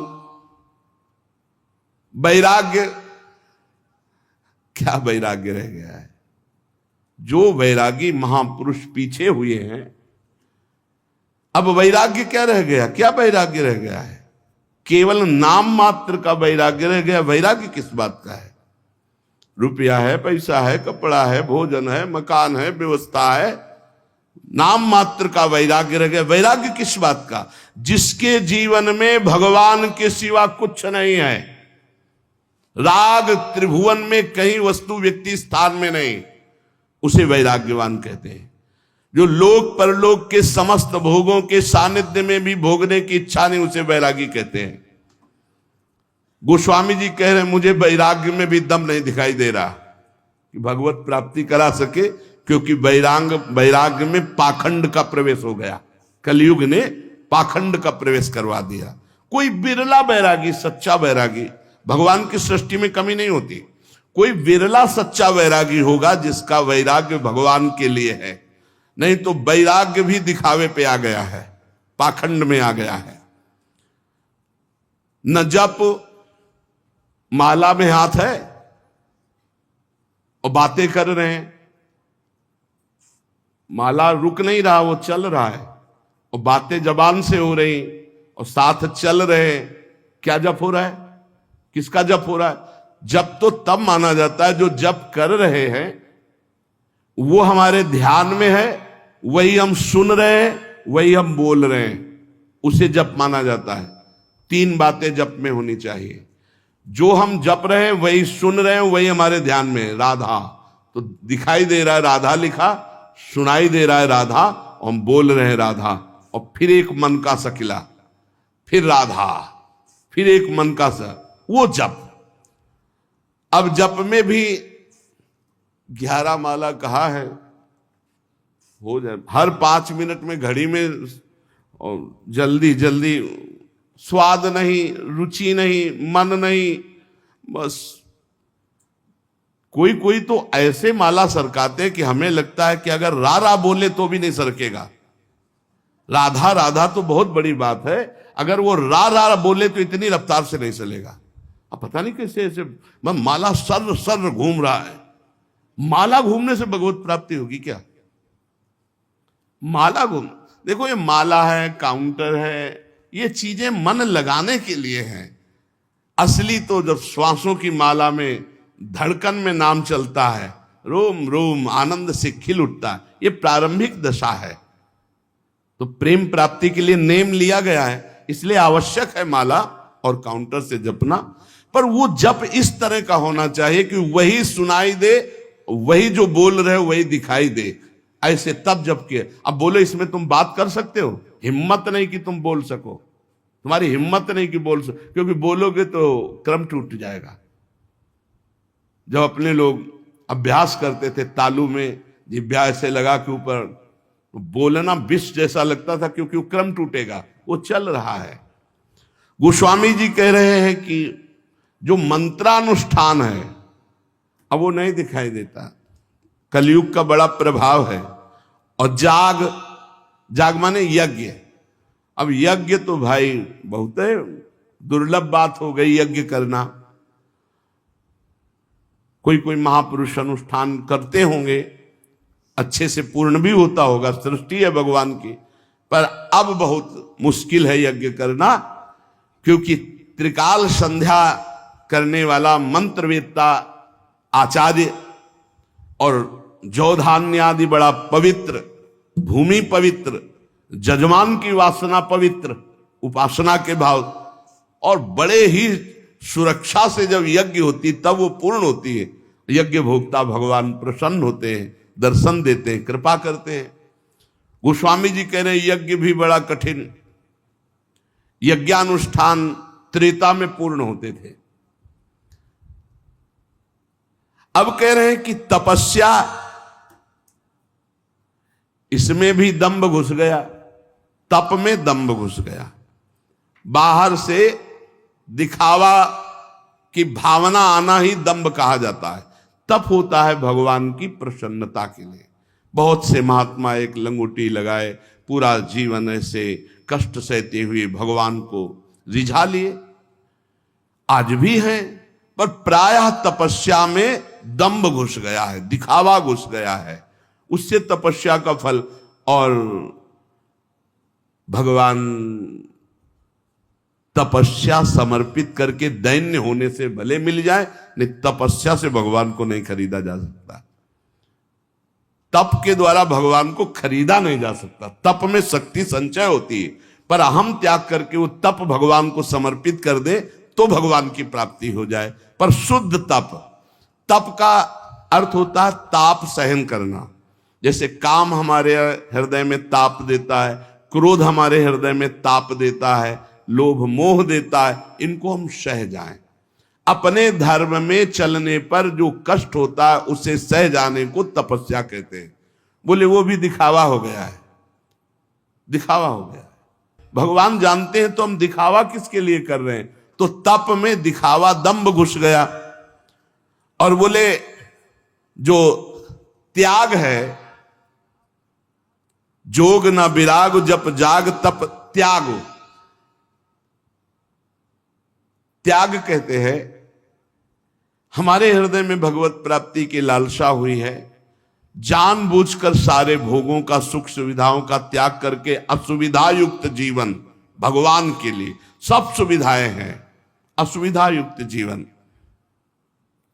वैराग्य, क्या वैराग्य रह गया है? जो वैरागी महापुरुष पीछे हुए हैं अब वैराग्य क्या रह गया? क्या वैराग्य रह गया है? केवल नाम मात्र का वैराग्य रह गया। वैराग्य किस बात का है? रुपया है, पैसा है, कपड़ा है, भोजन है, मकान है, व्यवस्था है, नाम मात्र का वैराग्य रह गया। वैराग्य किस बात का? जिसके जीवन में भगवान के सिवा कुछ नहीं है, राग त्रिभुवन में कहीं वस्तु व्यक्ति स्थान में नहीं, उसे वैराग्यवान कहते हैं। जो लोक परलोक के समस्त भोगों के सानिध्य में भी भोगने की इच्छा नहीं, उसे वैरागी कहते हैं। गोस्वामी जी कह रहे हैं मुझे वैराग्य में भी दम नहीं दिखाई दे रहा कि भगवत प्राप्ति करा सके, क्योंकि वैराग्य में पाखंड का प्रवेश हो गया। कलयुग ने पाखंड का प्रवेश करवा दिया। कोई बिरला वैरागी, सच्चा वैरागी, भगवान की सृष्टि में कमी नहीं होती, कोई बिरला सच्चा वैरागी होगा जिसका वैराग्य भगवान के लिए है। नहीं तो वैराग्य भी दिखावे पे आ गया है, पाखंड में आ गया है। न जप, माला में हाथ है और बातें कर रहे हैं, माला रुक नहीं रहा, वो चल रहा है, और बातें जबान से हो रही और साथ चल रहे हैं। क्या जप हो रहा है? किसका जप हो रहा है? जप तो तब माना जाता है जो जप कर रहे हैं वो हमारे ध्यान में है, वही हम सुन रहे हैं, वही हम बोल रहे हैं, उसे जप माना जाता है। 3 बातें जप में होनी चाहिए। जो हम जप रहे हैं, वही सुन रहे हैं, वही हमारे ध्यान में है। राधा तो दिखाई दे रहा है, राधा लिखा, सुनाई दे रहा है राधा, और हम बोल रहे हैं राधा, और फिर एक मन का सकिला, फिर राधा, फिर एक मन का सा, वो जप। अब जप में भी 11 माला कहा है, हो जाए हर 5 मिनट में घड़ी में, और जल्दी जल्दी, स्वाद नहीं, रुचि नहीं, मन नहीं, बस। कोई कोई तो ऐसे माला सरकाते कि हमें लगता है कि अगर रा बोले तो भी नहीं सरकेगा। राधा राधा तो बहुत बड़ी बात है, अगर वो रा बोले तो इतनी रफ्तार से नहीं चलेगा। अब पता नहीं कैसे ऐसे माला सर सर घूम रहा है। माला घूमने से भगवत प्राप्ति होगी क्या? माला घूम, देखो ये माला है, काउंटर है, ये चीजें मन लगाने के लिए हैं। असली तो जब श्वासों की माला में, धड़कन में नाम चलता है, रोम रोम आनंद से खिल उठता है, ये प्रारंभिक दशा है। तो प्रेम प्राप्ति के लिए नेम लिया गया है, इसलिए आवश्यक है माला और काउंटर से जपना। पर वो जप इस तरह का होना चाहिए कि वही सुनाई दे, वही जो बोल रहे हो वही दिखाई दे, ऐसे तब जप किए। अब बोलो इसमें तुम बात कर सकते हो? हिम्मत नहीं कि तुम बोल सको, तुम्हारी हिम्मत नहीं कि बोल सको, क्योंकि बोलोगे तो क्रम टूट जाएगा। जब अपने लोग अभ्यास करते थे तालू में जिभ्या ऐसे लगा के ऊपर, तो बोलना विष जैसा लगता था, क्योंकि वो क्रम टूटेगा, वो चल रहा है। गोस्वामी जी कह रहे हैं कि जो मंत्रानुष्ठान है अब वो नहीं दिखाई देता, कलयुग का बड़ा प्रभाव है। और जाग माने यज्ञ। अब यज्ञ तो भाई बहुत दुर्लभ बात हो गई यज्ञ करना। कोई कोई महापुरुष अनुष्ठान करते होंगे, अच्छे से पूर्ण भी होता होगा, सृष्टि है भगवान की, पर अब बहुत मुश्किल है यज्ञ करना, क्योंकि त्रिकाल संध्या करने वाला मंत्रवेत्ता आचार्य और जौधान्य आदि बड़ा पवित्र, भूमि पवित्र, जजमान की वासना पवित्र, उपासना के भाव, और बड़े ही सुरक्षा से जब यज्ञ होती तब वो पूर्ण होती है। यज्ञ भोक्ता भगवान प्रसन्न होते हैं, दर्शन देते हैं, कृपा करते हैं। गोस्वामी जी कह रहे हैं यज्ञ भी बड़ा कठिन, यज्ञानुष्ठान त्रेता में पूर्ण होते थे। अब कह रहे हैं कि तपस्या, इसमें भी दंभ घुस गया, तप में दंभ घुस गया। बाहर से दिखावा की भावना आना ही दंभ कहा जाता है। तप होता है भगवान की प्रसन्नता के लिए। बहुत से महात्मा एक लंगोटी लगाए पूरा जीवन ऐसे कष्ट सहते हुए भगवान को रिझा लिए, आज भी हैं, पर प्रायः तपस्या में दंभ घुस गया है, दिखावा घुस गया है। उससे तपस्या का फल और भगवान तपस्या समर्पित करके दैन्य होने से भले मिल जाए, नहीं तपस्या से भगवान को नहीं खरीदा जा सकता। तप के द्वारा भगवान को खरीदा नहीं जा सकता। तप में शक्ति संचय होती है, पर अहम त्याग करके वो तप भगवान को समर्पित कर दे तो भगवान की प्राप्ति हो जाए। पर शुद्ध तप, तप का अर्थ होता है ताप सहन करना। जैसे काम हमारे हृदय में ताप देता है, क्रोध हमारे हृदय में ताप देता है, लोभ मोह देता है, इनको हम सह जाएं। अपने धर्म में चलने पर जो कष्ट होता है उसे सह जाने को तपस्या कहते हैं। बोले वो भी दिखावा हो गया है, दिखावा हो गया है। भगवान जानते हैं तो हम दिखावा किसके लिए कर रहे हैं? तो तप में दिखावा, दंभ घुस गया। और बोले जो त्याग है, जोग न विराग जप जाग तप त्यागो, त्याग कहते हैं हमारे हृदय में भगवत प्राप्ति की लालसा हुई है, जानबूझकर सारे भोगों का, सुख सुविधाओं का त्याग करके असुविधा युक्त जीवन, भगवान के लिए सब सुविधाएं हैं, असुविधा युक्त जीवन।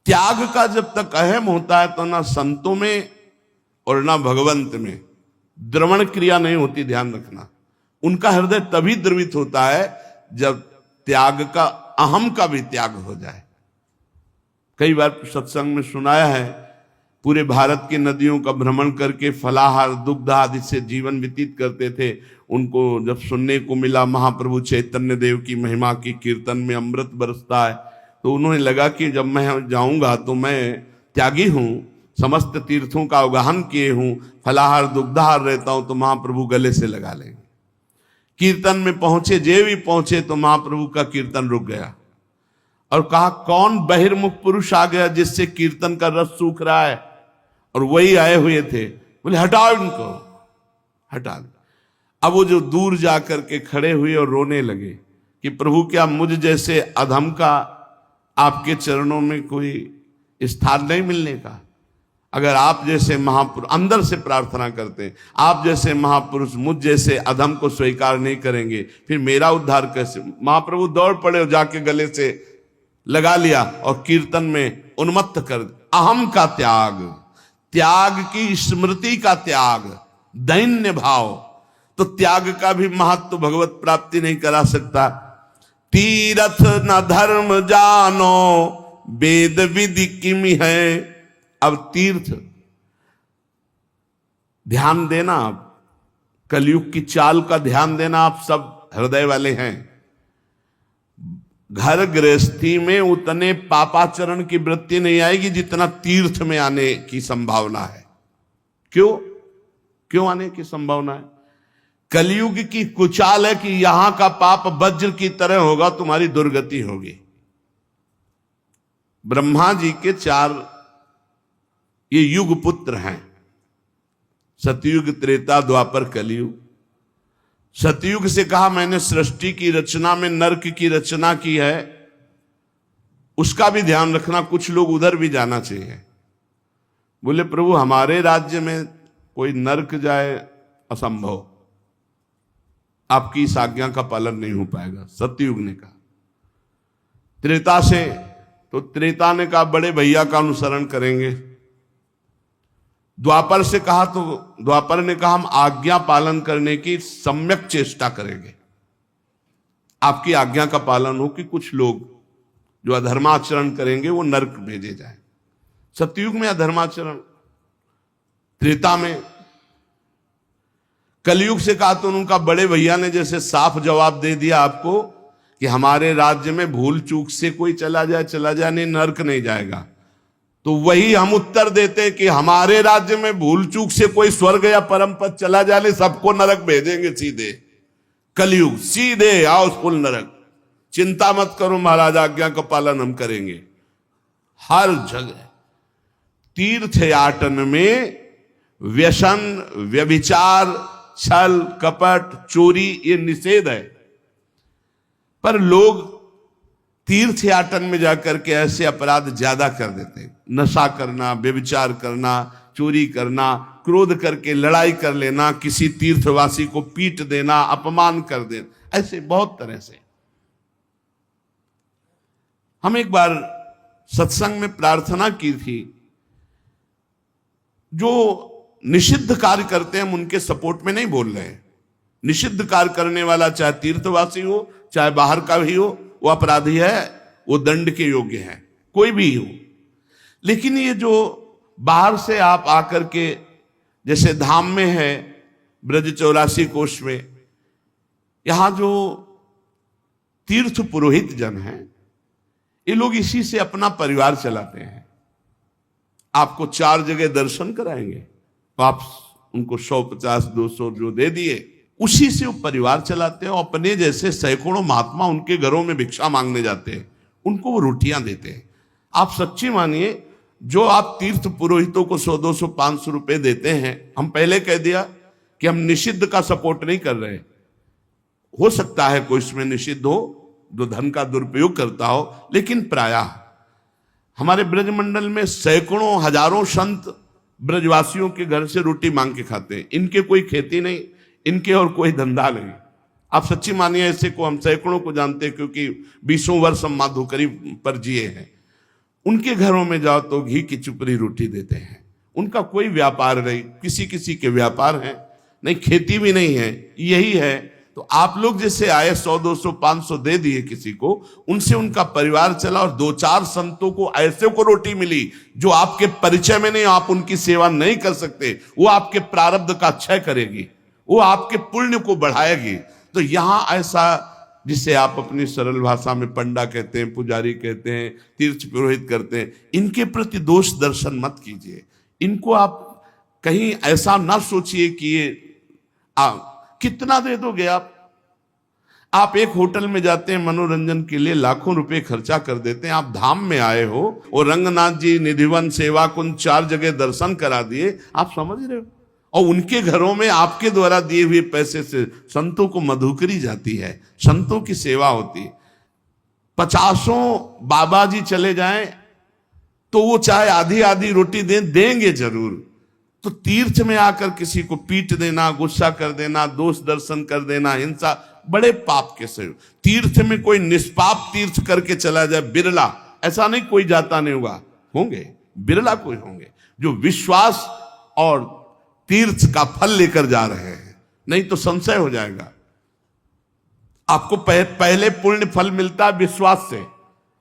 त्याग का जब तक अहम होता है तो ना संतों में और ना भगवंत में द्रवण क्रिया नहीं होती, ध्यान रखना। उनका हृदय तभी द्रवित होता है जब त्याग का, अहम का भी त्याग हो जाए। कई बार सत्संग में सुनाया है, पूरे भारत की नदियों का भ्रमण करके फलाहार दुग्ध आदि से जीवन व्यतीत करते थे। उनको जब सुनने को मिला महाप्रभु चैतन्य देव की महिमा की कीर्तन में अमृत बरसता है, तो उन्हें लगा कि जब मैं जाऊंगा तो मैं त्यागी हूं, समस्त तीर्थों का अवगाहन किए हूं, फलाहार दुग्धाहार रहता हूं, तो महाप्रभु गले से लगा लेंगे। कीर्तन में पहुंचे, जे भी पहुंचे तो महाप्रभु का कीर्तन रुक गया और कहा कौन बहिर्मुख पुरुष आ गया जिससे कीर्तन का रस सूख रहा है? और वही आए हुए थे। बोले हटाओ इनको, हटा दो। अब वो जो दूर जा करके खड़े हुए और रोने लगे कि प्रभु क्या मुझ जैसे अधम का आपके चरणों में कोई स्थान नहीं मिलने का? अगर आप जैसे महापुरुष, अंदर से प्रार्थना करते हैं, आप जैसे महापुरुष मुझ जैसे अधम को स्वीकार नहीं करेंगे, फिर मेरा उद्धार कैसे? महाप्रभु दौड़ पड़े और जाके गले से लगा लिया और कीर्तन में उन्मत्त कर। अहम का त्याग, त्याग की स्मृति का त्याग, दैन्य भाव। तो त्याग का भी महत्व भगवत प्राप्ति नहीं करा सकता। तीरथ न धर्म जानो वेद विधि किमि है। अब तीर्थ, ध्यान देना आप, कलयुग की चाल का ध्यान देना, आप सब हृदय वाले हैं। घर गृहस्थी में उतने पापाचरण की वृत्ति नहीं आएगी जितना तीर्थ में आने की संभावना है। क्यों आने की संभावना है? कलयुग की कुचाल है कि यहां का पाप वज्र की तरह होगा, तुम्हारी दुर्गति होगी। ब्रह्मा जी के 4 ये युग पुत्र हैं, सतयुग, त्रेता, द्वापर, कलयुग। सतयुग से कहा मैंने सृष्टि की रचना में नरक की रचना की है, उसका भी ध्यान रखना, कुछ लोग उधर भी जाना चाहिए। बोले प्रभु हमारे राज्य में कोई नरक जाए असंभव, आपकी इस आज्ञा का पालन नहीं हो पाएगा, सतयुग ने कहा। त्रेता से, तो त्रेता ने कहा बड़े भैया का अनुसरण करेंगे। द्वापर से कहा तो द्वापर ने कहा हम आज्ञा पालन करने की सम्यक चेष्टा करेंगे, आपकी आज्ञा का पालन हो कि कुछ लोग जो अधर्माचरण करेंगे वो नरक भेजे जाए। सतयुग में अधर्माचरण, त्रेता में। कलयुग से कहा तो उनका बड़े भैया ने जैसे साफ जवाब दे दिया आपको कि हमारे राज्य में भूल चूक से कोई चला जाए नहीं, नरक नहीं जाएगा। तो वही हम उत्तर देते कि हमारे राज्य में भूल चूक से कोई स्वर्ग या परम पद चला जाए, सबको नरक भेजेंगे सीधे। कलयुग सीधे हाउसफुल नरक, चिंता मत करो महाराज, आज्ञा का पालन हम करेंगे। हर जगह तीर्थयाटन में व्यसन, व्यभिचार, छल कपट, चोरी ये निषेध है, पर लोग तीर्थयाटन में जाकर के ऐसे अपराध ज्यादा कर देते हैं। नशा करना, व्यभिचार करना, चोरी करना, क्रोध करके लड़ाई कर लेना, किसी तीर्थवासी को पीट देना, अपमान कर देना, ऐसे बहुत तरह से। हम एक बार सत्संग में प्रार्थना की थी, जो निषिद्ध कार्य करते हैं हम उनके सपोर्ट में नहीं बोल रहे हैं। निषिद्ध कार्य करने वाला चाहे तीर्थवासी हो चाहे बाहर का भी हो, वो अपराधी है, वो दंड के योग्य है, कोई भी हो। लेकिन ये जो बाहर से आप आकर के, जैसे धाम में है ब्रज 84 कोष में, यहां जो तीर्थ पुरोहित जन हैं, ये लोग इसी से अपना परिवार चलाते हैं। आपको 4 जगह दर्शन कराएंगे, तो आप उनको 100, 50, 200 जो दे दिए, उसी से वो परिवार चलाते हैं। और अपने जैसे सैकड़ों महात्मा उनके घरों में भिक्षा मांगने जाते हैं, उनको वो रोटियां देते हैं। आप सच्ची मानिए, जो आप तीर्थ पुरोहितों को 100, 200, 500 रुपए देते हैं, हम पहले कह दिया कि हम निषिद्ध का सपोर्ट नहीं कर रहे। हो सकता है कोई इसमें निषिद्ध हो, जो धन का दुरुपयोग करता हो, लेकिन प्रायः हमारे ब्रजमंडल में सैकड़ों हजारों संत ब्रजवासियों के घर से रोटी मांग के खाते हैं। इनके कोई खेती नहीं, इनके और कोई धंधा नहीं। आप सच्ची मानिए, ऐसे को हम सैकड़ों को जानते हैं, क्योंकि 20 वर्ष हम माधुकरी पर जिए हैं। उनके घरों में जाओ तो घी की चुपड़ी रोटी देते हैं। उनका कोई व्यापार नहीं, किसी किसी के व्यापार है नहीं, खेती भी नहीं है, यही है। तो आप लोग जैसे आए 100, 200, 500 दे दिए किसी को, उनसे उनका परिवार चला, और 2-4 संतों को ऐसे को रोटी मिली जो आपके परिचय में नहीं, आप उनकी सेवा नहीं कर सकते। वो आपके प्रारब्ध का क्षय करेगी, वो आपके पुण्य को बढ़ाएगी। तो यहां ऐसा, जिसे आप अपनी सरल भाषा में पंडा कहते हैं, पुजारी कहते हैं, तीर्थ पुरोहित करते हैं, इनके प्रति दोष दर्शन मत कीजिए। इनको आप कहीं ऐसा ना सोचिए कि ये कितना दे दोगे आप एक होटल में जाते हैं मनोरंजन के लिए, लाखों रुपए खर्चा कर देते हैं। आप धाम में आए हो और रंगनाथ जी, निधिवन, सेवा कुंज 4 जगह दर्शन करा दिए, आप समझ रहे हो। और उनके घरों में आपके द्वारा दिए हुए पैसे से संतों को मधुकरी जाती है, संतों की सेवा होती है। 50 बाबा जी चले जाएं तो वो चाहे आधी आधी रोटी देंगे जरूर। तो तीर्थ में आकर किसी को पीट देना, गुस्सा कर देना, दोष दर्शन कर देना, हिंसा, बड़े पाप के से। तीर्थ में कोई निष्पाप तीर्थ करके चला जाए, बिरला, ऐसा नहीं कोई जाता नहीं होगा, होंगे बिरला कोई होंगे जो विश्वास और तीर्थ का फल लेकर जा रहे हैं, नहीं तो संशय हो जाएगा। आपको पहले पुण्य फल मिलता है विश्वास से।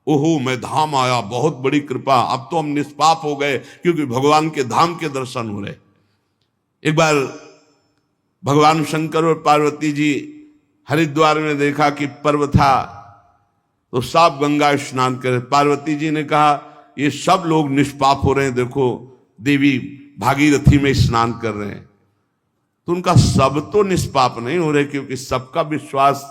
ओहो, मैं धाम आया, बहुत बड़ी कृपा, अब तो हम निष्पाप हो गए क्योंकि भगवान के धाम के दर्शन हो रहे। एक बार भगवान शंकर और पार्वती जी हरिद्वार में देखा कि पर्व था, तो सब गंगा स्नान करे। पार्वती जी ने कहा, ये सब लोग निष्पाप हो रहे हैं, देखो देवी भागीरथी में स्नान कर रहे हैं। तो उनका सब तो निष्पाप नहीं हो रहे, क्योंकि सबका विश्वास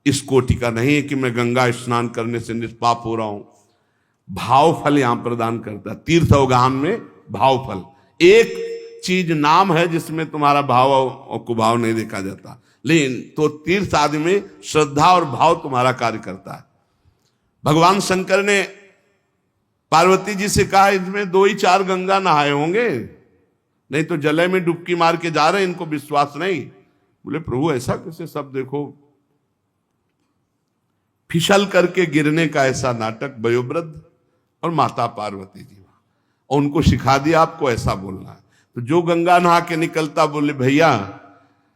इस कोटि का नहीं है कि मैं गंगा स्नान करने से निष्पाप हो रहा हूं। भाव फल यहां प्रदान करता है तीर्थ अवगाहन में। भाव फल एक चीज नाम है जिसमें तुम्हारा भाव और कुभाव नहीं देखा जाता, लेकिन तो तीर्थ आदि में श्रद्धा और भाव तुम्हारा कार्य करता है। भगवान शंकर ने पार्वती जी से कहा, इसमें 2 ही 4 गंगा नहाए होंगे, नहीं तो जले में डुबकी मार के जा रहे, इनको विश्वास नहीं। बोले प्रभु ऐसा कैसे, सब देखो फिसल करके गिरने का ऐसा नाटक, वयोवृद्ध और माता पार्वती जी, और उनको सिखा दिया आपको ऐसा बोलना है। तो जो गंगा नहा के निकलता, बोले भैया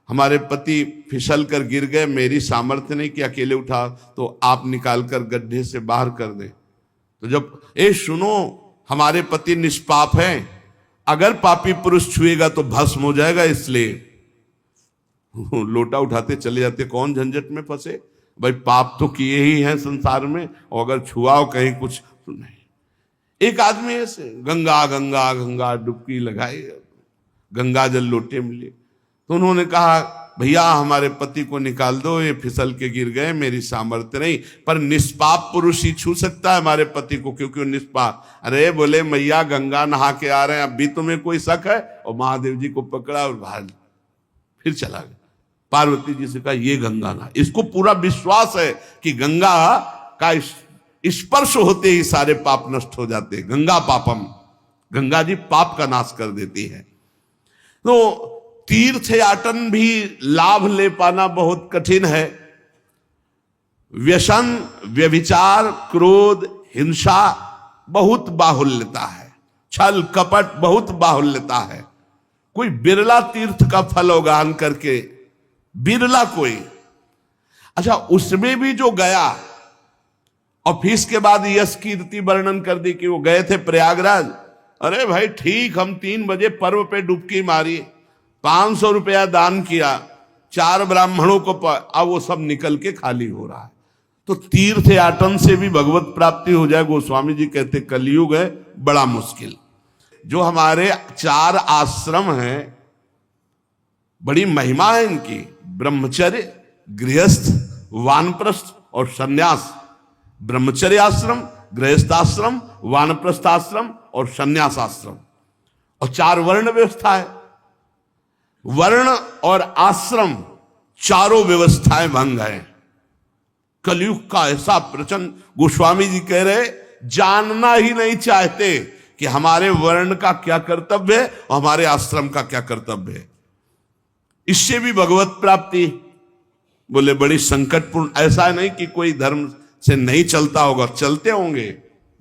हमारे पति फिसल कर गिर गए, मेरी सामर्थ्य नहीं कि अकेले उठा, तो आप निकाल कर गड्ढे से बाहर कर दें। तो जब सुनो, हमारे पति निष्पाप हैं, अगर पापी पुरुष छुएगा तो भस्म हो जाएगा, इसलिए लोटा उठाते चले जाते, कौन झंझट में फंसे भाई, पाप तो किए ही हैं संसार में, और अगर छुआओ कहीं कुछ तो नहीं। एक आदमी ऐसे गंगा गंगा गंगा डुबकी लगाई, गंगा जल लोटे मिले, तो उन्होंने कहा भैया हमारे पति को निकाल दो, ये फिसल के गिर गए, मेरी सामर्थ्य नहीं, पर निष्पाप पुरुष ही छू सकता है हमारे पति को, क्योंकि वो निष्पाप। अरे बोले मैया गंगा नहा के आ रहे हैं, अब भी तुम्हें कोई शक है? और महादेव जी को पकड़ा और बाहर फिर चला गया। पार्वती जी से कहा ये गंगा नहा, इसको पूरा विश्वास है कि गंगा का स्पर्श होते ही सारे पाप नष्ट हो जाते, गंगा पापम। गंगा जी पाप का नाश कर देती है। तो तीर्थ याटन भी लाभ ले पाना बहुत कठिन है। व्यसन, व्यभिचार, क्रोध, हिंसा बहुत बाहुल्यता है, छल कपट बहुत बाहुल्यता है। कोई बिरला तीर्थ का फल उगान करके, बिरला कोई। अच्छा, उसमें भी जो गया और फिर इसके बाद यश कीर्ति वर्णन कर दी कि वो गए थे प्रयागराज। अरे भाई ठीक, हम 3 बजे पर्व पे डुबकी मारी, 500 रुपया दान किया, 4 ब्राह्मणों को अब वो सब निकल के खाली हो रहा है। तो तीर्थ याटन से भी भगवत प्राप्ति हो जाए, गोस्वामी जी कहते कलयुग है बड़ा मुश्किल। जो हमारे 4 आश्रम हैं, बड़ी महिमा है इनकी, ब्रह्मचर्य, गृहस्थ, वानप्रस्थ और सन्यास। ब्रह्मचर्य आश्रम, गृहस्थाश्रम, वानप्रस्थाश्रम और सन्यासाश्रम, और 4 वर्ण व्यवस्था है। वर्ण और आश्रम चारों व्यवस्थाएं भंग है। कलयुग का ऐसा प्रचंड, गोस्वामी जी कह रहे जानना ही नहीं चाहते कि हमारे वर्ण का क्या कर्तव्य है और हमारे आश्रम का क्या कर्तव्य है। इससे भी भगवत प्राप्ति बोले बड़ी संकटपूर्ण। ऐसा नहीं कि कोई धर्म से नहीं चलता होगा, चलते होंगे,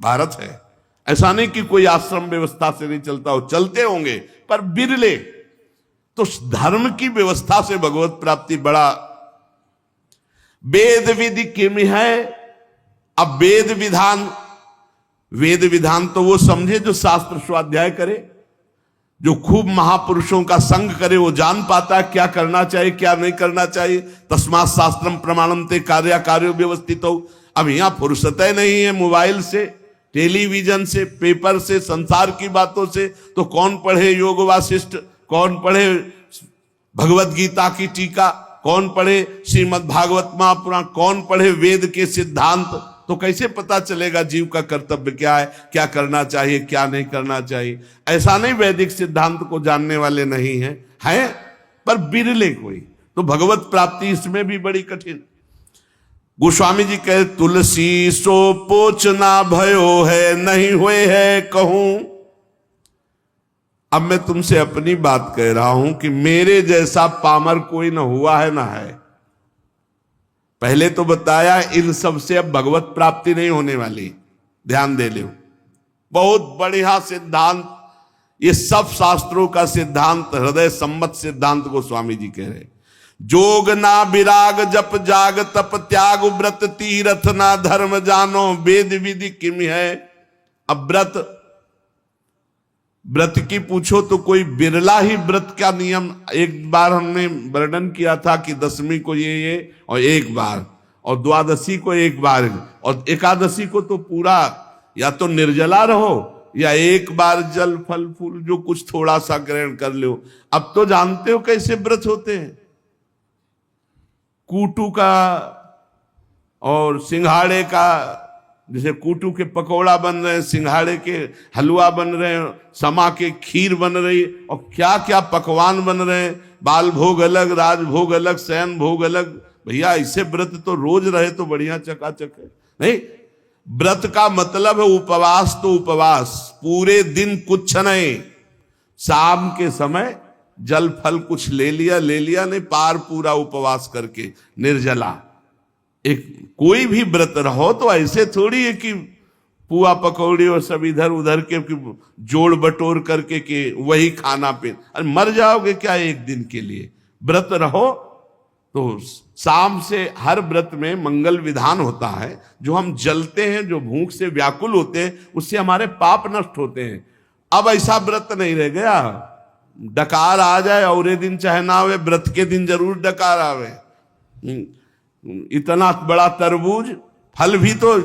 भारत है। ऐसा नहीं कि कोई आश्रम व्यवस्था से नहीं चलता हो, चलते होंगे, पर बिरले। तो धर्म की व्यवस्था से भगवत प्राप्ति बड़ा। वेद विधि किम है। अब वेद विधान तो वो समझे जो शास्त्र स्वाध्याय करे, जो खूब महापुरुषों का संग करे, वो जान पाता है क्या करना चाहिए क्या नहीं करना चाहिए। तस्मात् शास्त्रम प्रमाणन्ते कार्य व्यवस्थित हो। अब यहां फुर्सत नहीं है मोबाइल से, टेलीविजन से, पेपर से, संसार की बातों से। तो कौन पढ़े योग वासिष्ठ, कौन पढ़े भगवत गीता की टीका, कौन पढ़े श्रीमद् भागवत महापुराण, कौन पढ़े वेद के सिद्धांत। तो कैसे पता चलेगा जीव का कर्तव्य क्या है, क्या करना चाहिए क्या नहीं करना चाहिए। ऐसा नहीं वैदिक सिद्धांत को जानने वाले नहीं हैं, पर बिरले कोई। तो भगवत प्राप्ति इसमें भी बड़ी कठिन। गोस्वामी जी कहे तुलसी सो पोचना भयो है, नहीं हुए है कहूं। अब मैं तुमसे अपनी बात कह रहा हूं कि मेरे जैसा पामर कोई ना हुआ है ना है। पहले तो बताया इन सब से अब भगवत प्राप्ति नहीं होने वाली, ध्यान दे लो। बहुत बढ़िया सिद्धांत, ये सब शास्त्रों का सिद्धांत, हृदय सम्मत सिद्धांत को स्वामी जी कह रहे। जोग ना विराग जप जाग तप त्याग व्रत तीरथ ना धर्म जानो, वेद विधि किम है। अब व्रत की पूछो तो कोई बिरला ही व्रत का नियम। एक बार हमने वर्णन किया था कि 10वीं को ये और एक बार, और द्वादशी को एक बार, और एकादशी को तो पूरा या तो निर्जला रहो या एक बार जल फल फूल जो कुछ थोड़ा सा ग्रहण कर लो। अब तो जानते हो कैसे व्रत होते हैं। कूटू का और सिंघाड़े का, जैसे कूटू के पकौड़ा बन रहे हैं, सिंघाड़े के हलवा बन रहे हैं, समा के खीर बन रही, और क्या क्या पकवान बन रहे हैं। बाल भोग अलग, राज भोग अलग, शयन भोग अलग। भैया ऐसे व्रत तो रोज रहे तो बढ़िया चकाचक है। नहीं, व्रत का मतलब है उपवास। तो उपवास पूरे दिन कुछ नहीं, शाम के समय जल फल कुछ ले लिया नहीं, पार पूरा उपवास करके निर्जला। एक कोई भी व्रत रहो तो ऐसे थोड़ी है कि पुआ पकौड़ी और सब इधर उधर के जोड़ बटोर करके कि वही खाना पे, अरे मर जाओगे क्या एक दिन के लिए। व्रत रहो तो शाम से हर व्रत में मंगल विधान होता है। जो हम जलते हैं, जो भूख से व्याकुल होते हैं, उससे हमारे पाप नष्ट होते हैं। अब ऐसा व्रत नहीं रह गया, डकार आ जाए और दिन चाहे ना आवे, व्रत के दिन जरूर डकार आवे। इतना बड़ा तरबूज फल भी तो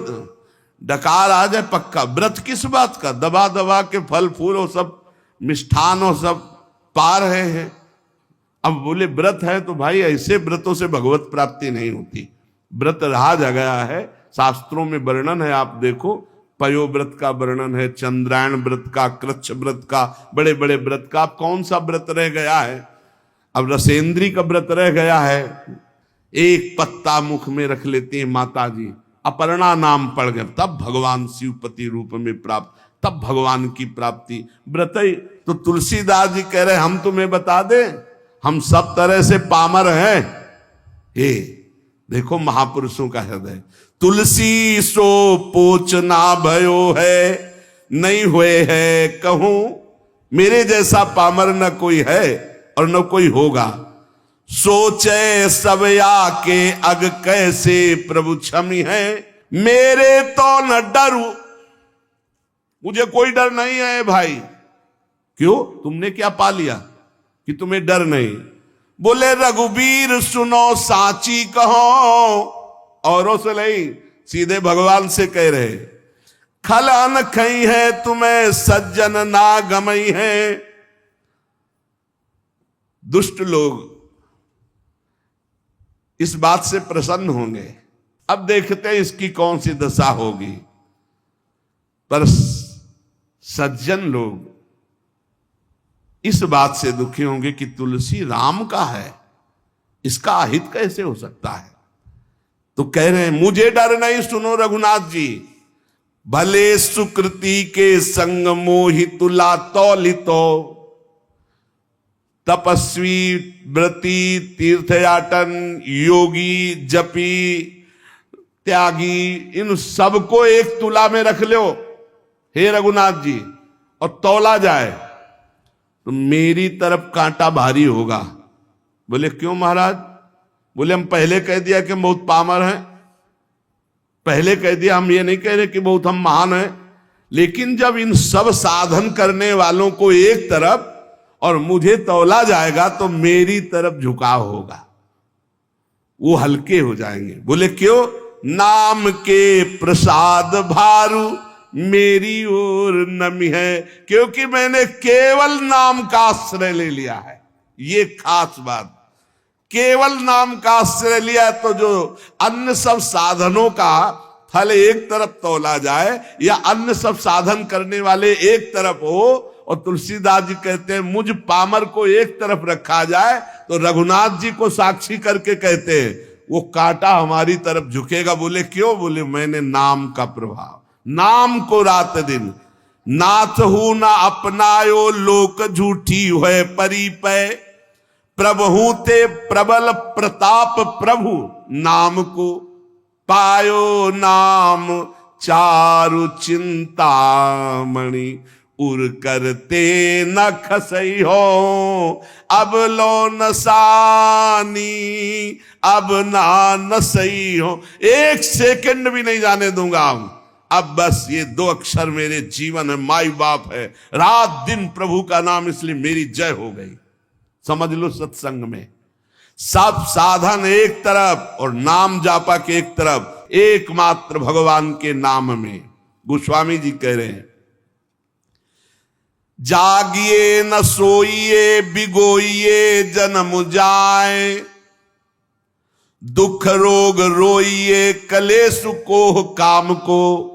डकार आ जाए पक्का। व्रत किस बात का, दबा दबा के फल फूल और सब मिष्ठान और सब पा रहे हैं। अब बोले व्रत है तो भाई ऐसे व्रतों से भगवत प्राप्ति नहीं होती। व्रत रहा गया है, शास्त्रों में वर्णन है, आप देखो। पयो व्रत का वर्णन है, चंद्रायण व्रत का, कृच्छ व्रत का, बड़े बड़े व्रत का। अब कौन सा व्रत रह गया है। अब रसेंद्री का व्रत रह गया है। एक पत्ता मुख में रख लेती हैं माता जी, अपर्णा नाम पड़ गया, तब भगवान शिवपति रूप में प्राप्त। तब भगवान की प्राप्ति। व्रतई तो तुलसीदास जी कह रहे हम तुम्हें बता दें, हम सब तरह से पामर हैं। हे देखो महापुरुषों का हृदय। तुलसी सो पोचना भयो है, नहीं हुए है कहूं, मेरे जैसा पामर न कोई है और न कोई होगा। सोचे सब आके अग कैसे प्रभु क्षमी है, मेरे तो न डरू, मुझे कोई डर नहीं है भाई। क्यों, तुमने क्या पा लिया कि तुम्हें डर नहीं? बोले रघुबीर सुनो साची कहो, औरों से नहीं, सीधे भगवान से कह रहे। खल अन खई है तुम्हें सज्जन ना गमई है। दुष्ट लोग इस बात से प्रसन्न होंगे, अब देखते हैं इसकी कौन सी दशा होगी। पर सज्जन लोग इस बात से दुखी होंगे कि तुलसी राम का है, इसका अहित कैसे हो सकता है। तो कह रहे हैं मुझे डर नहीं, सुनो रघुनाथ जी, भले सुकृति के संग मोहि तुला तौलितो, तपस्वी व्रती तीर्थयाटन योगी जपी त्यागी, इन सबको एक तुला में रख लो हे रघुनाथ जी, और तौला जाए तो मेरी तरफ कांटा भारी होगा। बोले क्यों महाराज? बोले हम पहले कह दिया कि बहुत पामर हैं, पहले कह दिया, हम ये नहीं कह रहे कि बहुत हम महान हैं, लेकिन जब इन सब साधन करने वालों को एक तरफ और मुझे तौला जाएगा तो मेरी तरफ झुकाव होगा, वो हल्के हो जाएंगे। बोले क्यों? नाम के प्रसाद भारू मेरी ओर नमी है, क्योंकि मैंने केवल नाम का आश्रय ले लिया है। ये खास बात, केवल नाम का आश्रय लिया तो जो अन्य सब साधनों का फल एक तरफ तौला जाए या अन्य सब साधन करने वाले एक तरफ हो, और तुलसीदास जी कहते हैं मुझ पामर को एक तरफ रखा जाए, तो रघुनाथ जी को साक्षी करके कहते हैं वो कांटा हमारी तरफ झुकेगा। बोले क्यों? बोले मैंने नाम का प्रभाव, नाम को रात दिन नाथ हूं ना अपनायो, लोक झूठी हुए परिपय, प्रभु ते प्रबल प्रताप प्रभु, नाम को पायो नाम चारु चिंतामणि, उर करते न खसई हो, अब लो नसानी अब ना नसई हो। एक सेकंड भी नहीं जाने दूंगा, अब बस ये दो अक्षर मेरे जीवन है, माई बाप है, रात दिन प्रभु का नाम, इसलिए मेरी जय हो गई। समझ लो सत्संग में सब साधन एक तरफ और नाम जापा के एक तरफ, एकमात्र भगवान के नाम में। गोस्वामी जी कह रहे हैं जागिए न सोइए बिगोइए जन्म जाए, दुख रोग रोइए कलेश कोह काम को,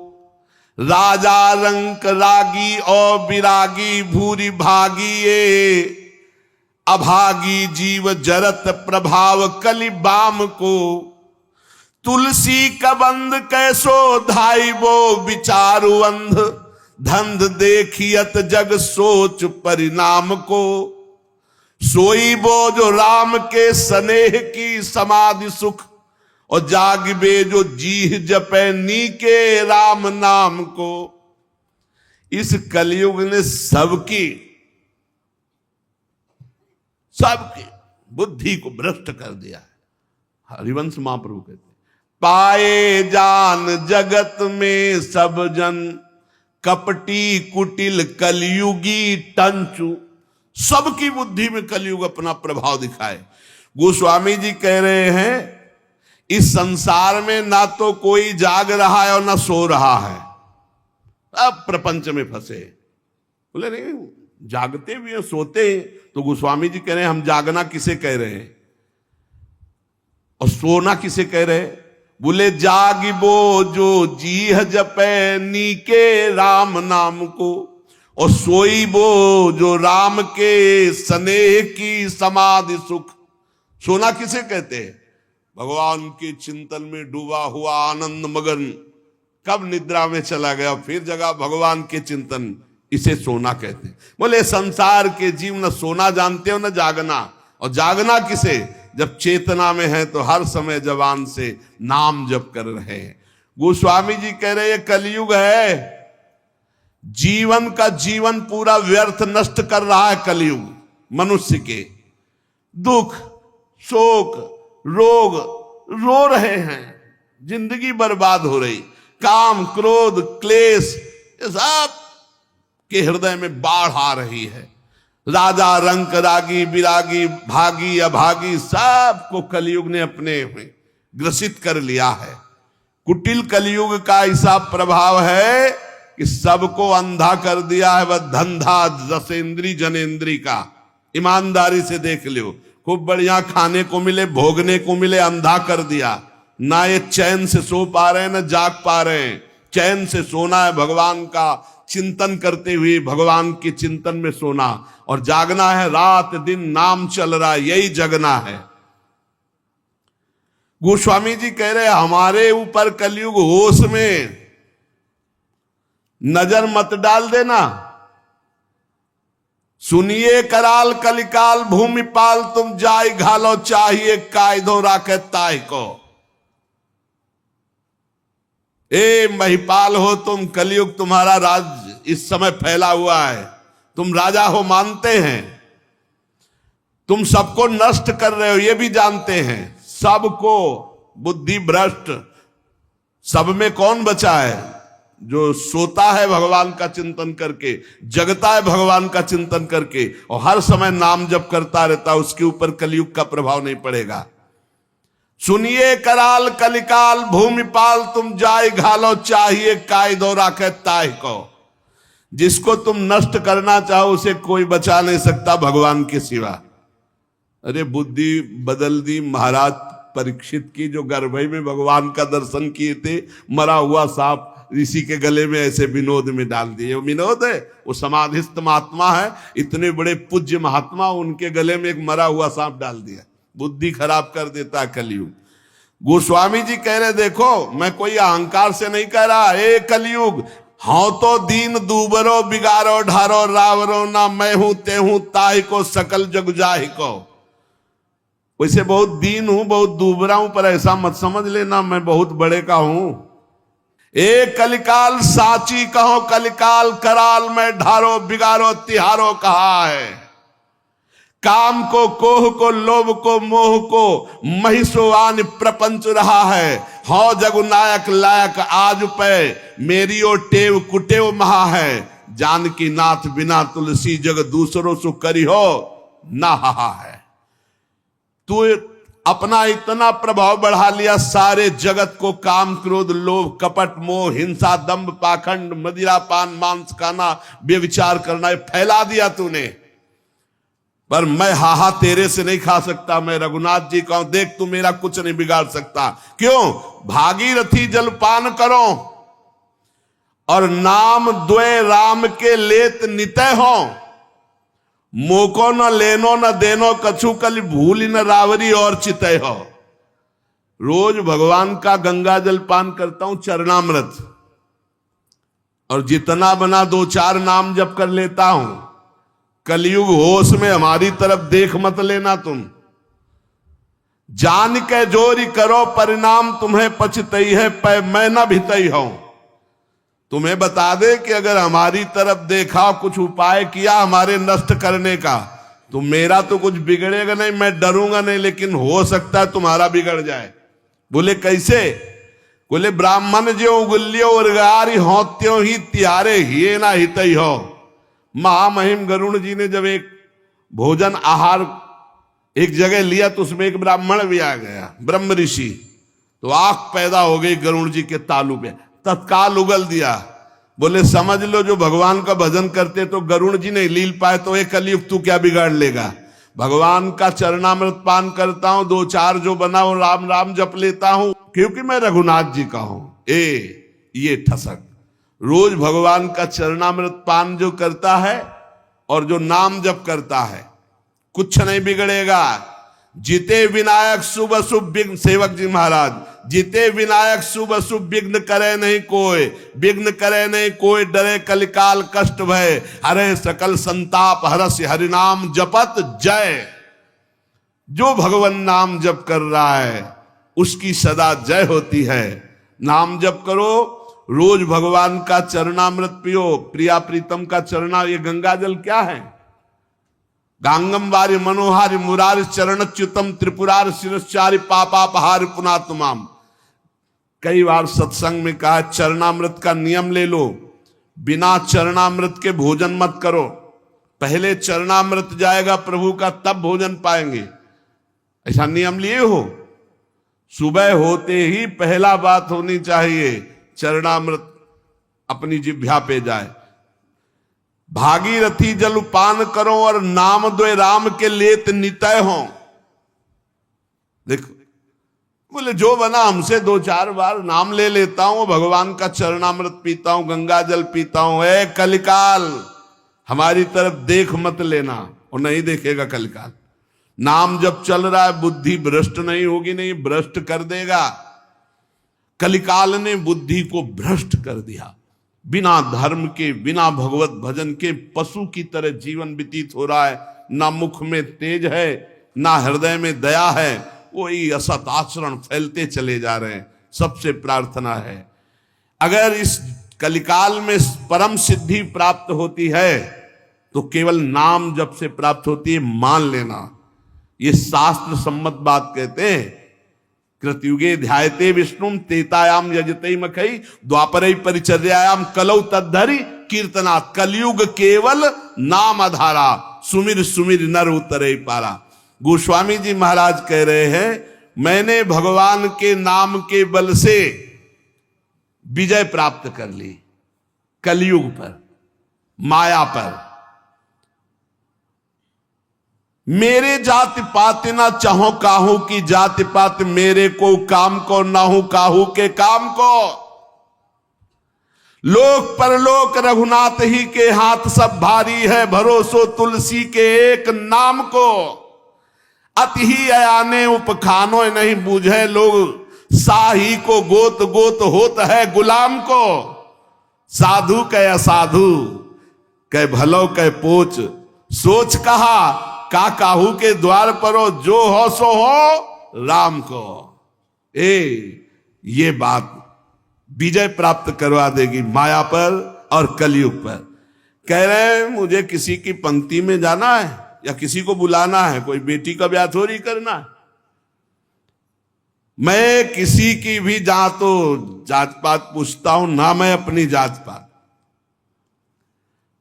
राजा रंक रागी और विरागी भूरी भागिए, अभागी जीव जरत प्रभाव कलि बाम को, तुलसी कबंद कैसो धाई वो विचारु अंध, धंध देखियत जग सोच परिणाम को, सोई वो जो राम के स्नेह की समाधि सुख, और जागबे जो जीह जपे नीके राम नाम को। इस कलयुग ने सबकी बुद्धि को भ्रष्ट कर दिया है। हरिवंश महाप्रभु कहते पाए जान जगत में सब जन, कपटी कुटिल कलयुगी टंचु, सबकी बुद्धि में कलयुग अपना प्रभाव दिखाए। गोस्वामी जी कह रहे हैं इस संसार में ना तो कोई जाग रहा है और ना सो रहा है, अब प्रपंच में फंसे। बोले नहीं, जागते भी हैं सोते हैं। तो गोस्वामी जी कह रहे हैं हम जागना किसे कह रहे हैं और सोना किसे कह रहे हैं? बोले जागिबो जो जीह जपे नीके राम नाम को, और सोई बो जो राम के स्नेह की समाधि सुख। सोना किसे कहते हैं? भगवान के चिंतन में डूबा हुआ आनंद मगन कब निद्रा में चला गया, फिर जगा भगवान के चिंतन, इसे सोना कहते हैं। बोले संसार के जीव न सोना जानते हो न जागना, और जागना किसे, जब चेतना में है तो हर समय जबान से नाम जप कर रहे हैं। गोस्वामी जी कह रहे ये कलयुग है, जीवन का जीवन पूरा व्यर्थ नष्ट कर रहा है कलयुग। मनुष्य के दुख शोक रोग रो रहे हैं, जिंदगी बर्बाद हो रही, काम क्रोध क्लेश ये सब के हृदय में बाढ़ आ रही है। राजा रंक रागी विरागी भागी अभागी सबको कलयुग ने अपने में ग्रसित कर लिया है। कुटिल कलयुग का ऐसा प्रभाव है कि सबको अंधा कर दिया है। वह धंधा रसेंद्री जनेन्द्री का, ईमानदारी से देख लो, खूब बढ़िया खाने को मिले भोगने को मिले, अंधा कर दिया। ना ये चैन से सो पा रहे हैं ना जाग पा रहे हैं। चैन से सोना है भगवान का चिंतन करते हुए, भगवान के चिंतन में सोना, और जागना है रात दिन नाम चल रहा है, यही जगना है। गोस्वामी जी कह रहे हमारे ऊपर कलयुग होश में नजर मत डाल देना। सुनिए कराल कलिकाल भूमिपाल तुम जाय घालो चाहिए कायदो राखे ताय को। ए महिपाल हो तुम, कलयुग तुम्हारा राज इस समय फैला हुआ है, तुम राजा हो मानते हैं, तुम सबको नष्ट कर रहे हो ये भी जानते हैं, सबको बुद्धि भ्रष्ट। सब में कौन बचा है, जो सोता है भगवान का चिंतन करके, जगता है भगवान का चिंतन करके और हर समय नाम जप करता रहता, उसके ऊपर कलयुग का प्रभाव नहीं पड़ेगा। सुनिए कराल कलिकाल भूमिपाल तुम जाय घालो चाहिए कायदो राखे ताय को। जिसको तुम नष्ट करना चाहो उसे कोई बचा नहीं सकता भगवान के सिवा। अरे बुद्धि बदल दी महाराज परीक्षित की, जो गर्भई में भगवान का दर्शन किए थे, मरा हुआ सांप ऋषि के गले में ऐसे विनोद में डाल दिए। वो विनोद है, वो समाधिस्थ महात्मा है, इतने बड़े पूज्य महात्मा, उनके गले में एक मरा हुआ सांप डाल दिया। बुद्धि खराब कर देता कलयुग। गोस्वामी जी कह रहे देखो मैं कोई अहंकार से नहीं कह रहा, ए कलयुग हाँ तो दीन दूबरो बिगारो ढारो रावरो ना मैं हूं ते हूं ताई को सकल जग जाहि को। वैसे बहुत दीन हूं बहुत दूबरा हूं, पर ऐसा मत समझ लेना मैं बहुत बड़े का हूं। ए कलिकाल साची कहो कलिकाल कराल में ढारो बिगारो तिहारो कहा है। काम को कोह को लोभ को मोह को महिषोवान प्रपंच रहा है। हौ जगु नायक लायक आज पे मेरी ओ टेव कुटेव महा है। जानकी नाथ बिना तुलसी जग दूसरों सु करी हो ना हा है। तू अपना इतना प्रभाव बढ़ा लिया, सारे जगत को काम क्रोध लोभ कपट मोह हिंसा दंभ पाखंड मदिरा पान मांस खाना व्यभिचार करना फैला दिया तूने। पर मैं हाहा तेरे से नहीं खा सकता, मैं रघुनाथ जी कहूं देख तू मेरा कुछ नहीं बिगाड़ सकता। क्यों? भागीरथी जलपान करो और नाम द्वय राम के लेत नितय हो। मोको न लेनो न देनो कछु कल भूल न रावरी और चितय हो। रोज भगवान का गंगा जल पान करता हूं चरणामृत, और जितना बना 2-4 नाम जप कर लेता हूं। कलयुग होश में हमारी तरफ देख मत लेना तुम। जान के जोरी करो परिणाम तुम्हें पछतई है पै मैं न भितई हूं। तुम्हें बता दे कि अगर हमारी तरफ देखा कुछ उपाय किया हमारे नष्ट करने का, तो मेरा तो कुछ बिगड़ेगा नहीं, मैं डरूंगा नहीं, लेकिन हो सकता है तुम्हारा बिगड़ जाए। बोले कैसे? बोले ब्राह्मण जो उगल्यो उर्गारी हो त्यों ही तिहारे हिए ना हितई हो। महामहिम गरुण जी ने जब एक भोजन आहार एक जगह लिया तो उसमें एक ब्राह्मण भी आ गया, ब्रह्म ऋषि। तो आंख पैदा हो गई गरुण जी के तालू पे, तत्काल उगल दिया। बोले समझ लो जो भगवान का भजन करते तो गरुण जी नहीं लील पाए तो एक कलयुग तू क्या बिगाड़ लेगा। भगवान का चरणामृत पान करता हूं, 2-4 जो बना वो राम राम जप लेता हूं, क्योंकि मैं रघुनाथ जी का हूं। ये ठसक रोज भगवान का चरणामृत पान जो करता है और जो नाम जप करता है कुछ नहीं बिगड़ेगा। जीते विनायक शुभ शुभ सेवक जी महाराज, जीते विनायक शुभ अशुभ विघ्न करे नहीं कोई, विघ्न करे नहीं कोई, डरे कलिकाल कष्ट भय, हरे सकल संताप हरस हरिनाम जपत जय। जो भगवान नाम जप कर रहा है उसकी सदा जय होती है। नाम जप करो, रोज भगवान का चरणामृत पियो, प्रिया प्रीतम का चरणा, ये गंगा जल क्या है? गांगम वारि मनोहारि मुरारि चरणच्युतम त्रिपुरार शिरश्चारि पापापहारि पुनातुमाम। कई बार सत्संग में कहा चरणामृत का नियम ले लो, बिना चरणामृत के भोजन मत करो। पहले चरणामृत जाएगा प्रभु का तब भोजन पाएंगे, ऐसा नियम लिए हो। सुबह होते ही पहला बात होनी चाहिए चरणामृत अपनी जिह्वा पे जाए। भागीरथी जल पान करो और नाम द्वे राम के लेत नितय हो। देखो बोले जो बना हमसे 2-4 बार नाम ले लेता हूं, भगवान का चरणामृत पीता हूं, गंगा जल पीता हूं। ए कलिकाल हमारी तरफ देख मत लेना, और नहीं देखेगा कलिकाल। नाम जब चल रहा है बुद्धि भ्रष्ट नहीं होगी, नहीं भ्रष्ट कर देगा। कलिकाल ने बुद्धि को भ्रष्ट कर दिया। बिना धर्म के, बिना भगवत भजन के पशु की तरह जीवन व्यतीत हो रहा है। ना मुख में तेज है, ना हृदय में दया है, वही असत आचरण फैलते चले जा रहे हैं। सबसे प्रार्थना है अगर इस कलिकाल में कृष्ण सिद्धि प्राप्त होती है तो केवल नाम जप से प्राप्त होती है, मान लेना। ये शास्त्र सम्मत बात कहते हैं। कृतयुगे ध्यायते विष्णुम तेतायाम यजते मखई द्वापरे परिचर्यायाम कलौ तद्धरि कीर्तनात्। कलयुग केवल नाम आधारा, सुमिर सुमिर नर उतरे पारा। गोस्वामी जी महाराज कह रहे हैं मैंने भगवान के नाम के बल से विजय प्राप्त कर ली कलयुग पर, माया पर। मेरे जाति पात ना चाहो काहू की जाति पात, मेरे को काम को ना हूं काहू के काम को। लोक परलोक रघुनाथ ही के हाथ सब भारी है, भरोसो तुलसी के एक नाम को। अति ही अयाने उपखानो नहीं बूझे लोग, साही को गोत गोत होत है गुलाम को। साधु कह असाधु कह भलो कह पोच, सोच कहा का काहू के द्वार परो, जो हो सो हो राम को। ये बात विजय प्राप्त करवा देगी माया पर और कलयुग पर। कह रहे हैं मुझे किसी की पंक्ति में जाना है या किसी को बुलाना है, कोई बेटी का ब्याह थोड़ी करना है। मैं किसी की भी जहां तो जात पात पूछता हूं ना, मैं अपनी जात पात,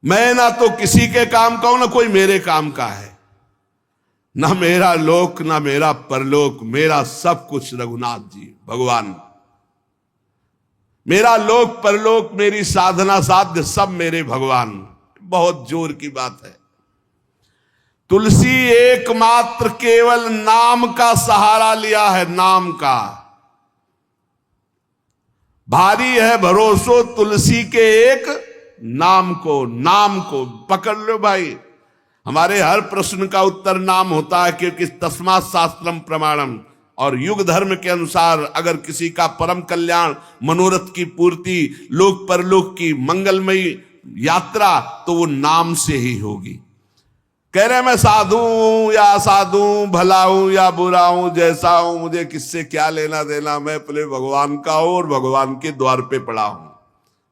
मैं ना तो किसी के काम का हूं ना कोई मेरे काम का है। ना मेरा लोक ना मेरा परलोक, मेरा सब कुछ रघुनाथ जी भगवान। मेरा लोक परलोक मेरी साधना साध्य सब मेरे भगवान। बहुत जोर की बात है। तुलसी एकमात्र केवल नाम का सहारा लिया है, नाम का। भारी है भरोसो तुलसी के एक नाम को। नाम को पकड़ लो भाई। हमारे हर प्रश्न का उत्तर नाम होता है, क्योंकि तस्मात् शास्त्रम प्रमाणम। और युग धर्म के अनुसार अगर किसी का परम कल्याण, मनोरथ की पूर्ति, लोक परलोक की मंगलमयी यात्रा, तो वो नाम से ही होगी। कह रहे मैं साधु हूं या असाधु हूं, भला हूं या बुरा हूं, जैसा हूं मुझे किससे क्या लेना देना। मैं अपने भगवान का हूं और भगवान के द्वार पे पड़ा हूं।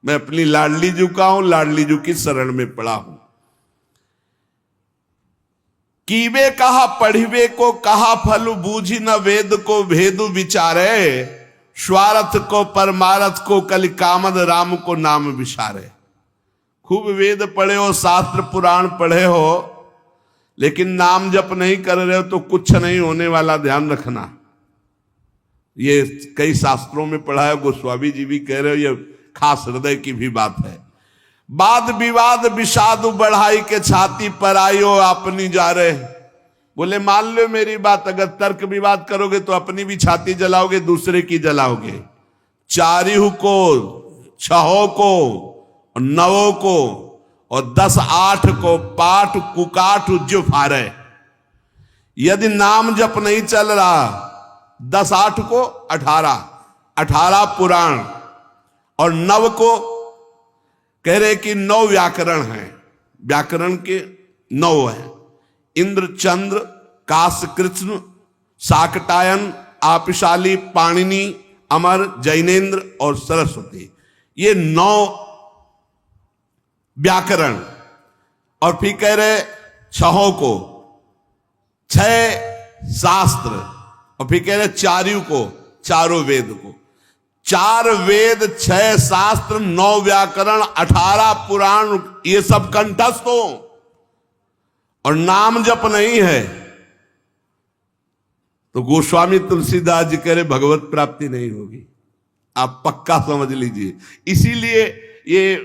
मैं अपनी लाडली जू का हूं, लाडली जू की शरण में पड़ा हूं। कीवे कहा पढ़िवे को कहा फल, बूझी न वेद को भेदु विचारे। स्वार्थ को परमारथ को कलि कामद, राम को नाम विचारे। खूब वेद पढ़े हो, शास्त्र पुराण पढ़े हो, लेकिन नाम जप नहीं कर रहे हो तो कुछ नहीं होने वाला, ध्यान रखना। ये कई शास्त्रों में पढ़ा है, गोस्वामी जी भी कह रहे हो, ये खास हृदय की भी बात है। वाद विवाद विषाद बढ़ाई के छाती पर आयो अपनी जा रहे। बोले मान लो मेरी बात, अगर तर्क विवाद करोगे तो अपनी भी छाती जलाओगे, दूसरे की जलाओगे। चारिहु को, छहो को, नवों को और 10-8 को पाठ कुकाठ जो फारे। यदि नाम जप नहीं चल रहा, 10-8 को 18, 18 पुराण और 9 को कह रहे कि 9 व्याकरण हैं, व्याकरण के 9 हैं। इंद्र, चंद्र, काश, कृष्ण, शाकटायन, आपिशाली, पाणिनि, अमर, जैनेन्द्र और सरस्वती, ये 9 व्याकरण। और फिर कह रहे 6 को 6 शास्त्र, और फिर कह रहे चार्यु को, चारों वेद को। 4 वेद, 6 शास्त्र, 9 व्याकरण, 18 पुराण, ये सब कंठस्थ हो और नाम जप नहीं है तो गोस्वामी तुलसीदास जी कह रहे भगवत प्राप्ति नहीं होगी। आप पक्का समझ लीजिए। इसीलिए ये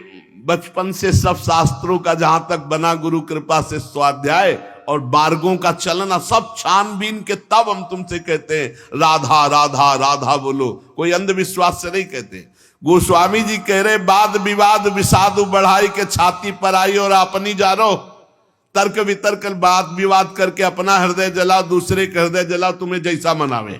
बचपन से सब शास्त्रों का जहां तक बना गुरु कृपा से स्वाध्याय और मार्गों का चलना सब छानबीन के, तब हम तुमसे कहते हैं राधा राधा राधा बोलो, कोई अंधविश्वास से नहीं कहते। गोस्वामी जी कह रहे वाद विवाद विषादु बढ़ाई के छाती पर आई और अपनी जा रो, तर्क वितर्क वाद विवाद करके अपना हृदय जला, दूसरे का हृदय जला, तुम्हें जैसा मनावे।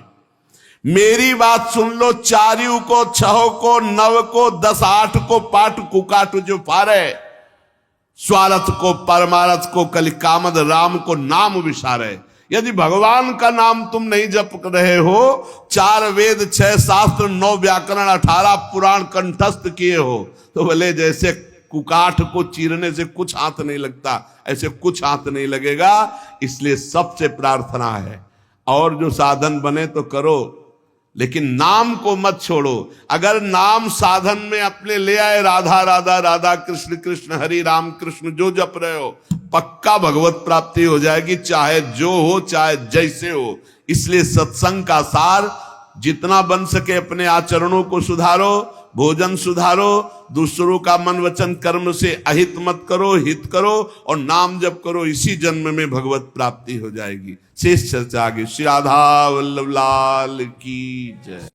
मेरी बात सुन लो, चार्यु को, 6 को, 9 को, 10, 8 को पाठ कुकाट जो फारे, स्वार्थ को, परमारथ को, कलिकामद राम को नाम विसारे। यदि भगवान का नाम तुम नहीं जप रहे हो, 4 वेद, 6 शास्त्र, 9 व्याकरण, 18 पुराण कंठस्थ किए हो, तो भले जैसे कुकाठ को चीरने से कुछ हाथ नहीं लगता, ऐसे कुछ हाथ नहीं लगेगा। इसलिए सबसे प्रार्थना है, और जो साधन बने तो करो, लेकिन नाम को मत छोड़ो। अगर नाम साधन में अपने ले आए, राधा राधा राधा, कृष्ण कृष्ण, हरि राम कृष्ण जो जप रहे हो, पक्का भगवत प्राप्ति हो जाएगी, चाहे जो हो, चाहे जैसे हो। इसलिए सत्संग का सार, जितना बन सके अपने आचरणों को सुधारो, भोजन सुधारो, दूसरों का मन वचन कर्म से अहित मत करो, हित करो, और नाम जप करो। इसी जन्म में भगवत प्राप्ति हो जाएगी। शेष चर्चा आगे। श्री राधा वल्लभ लाल की जय।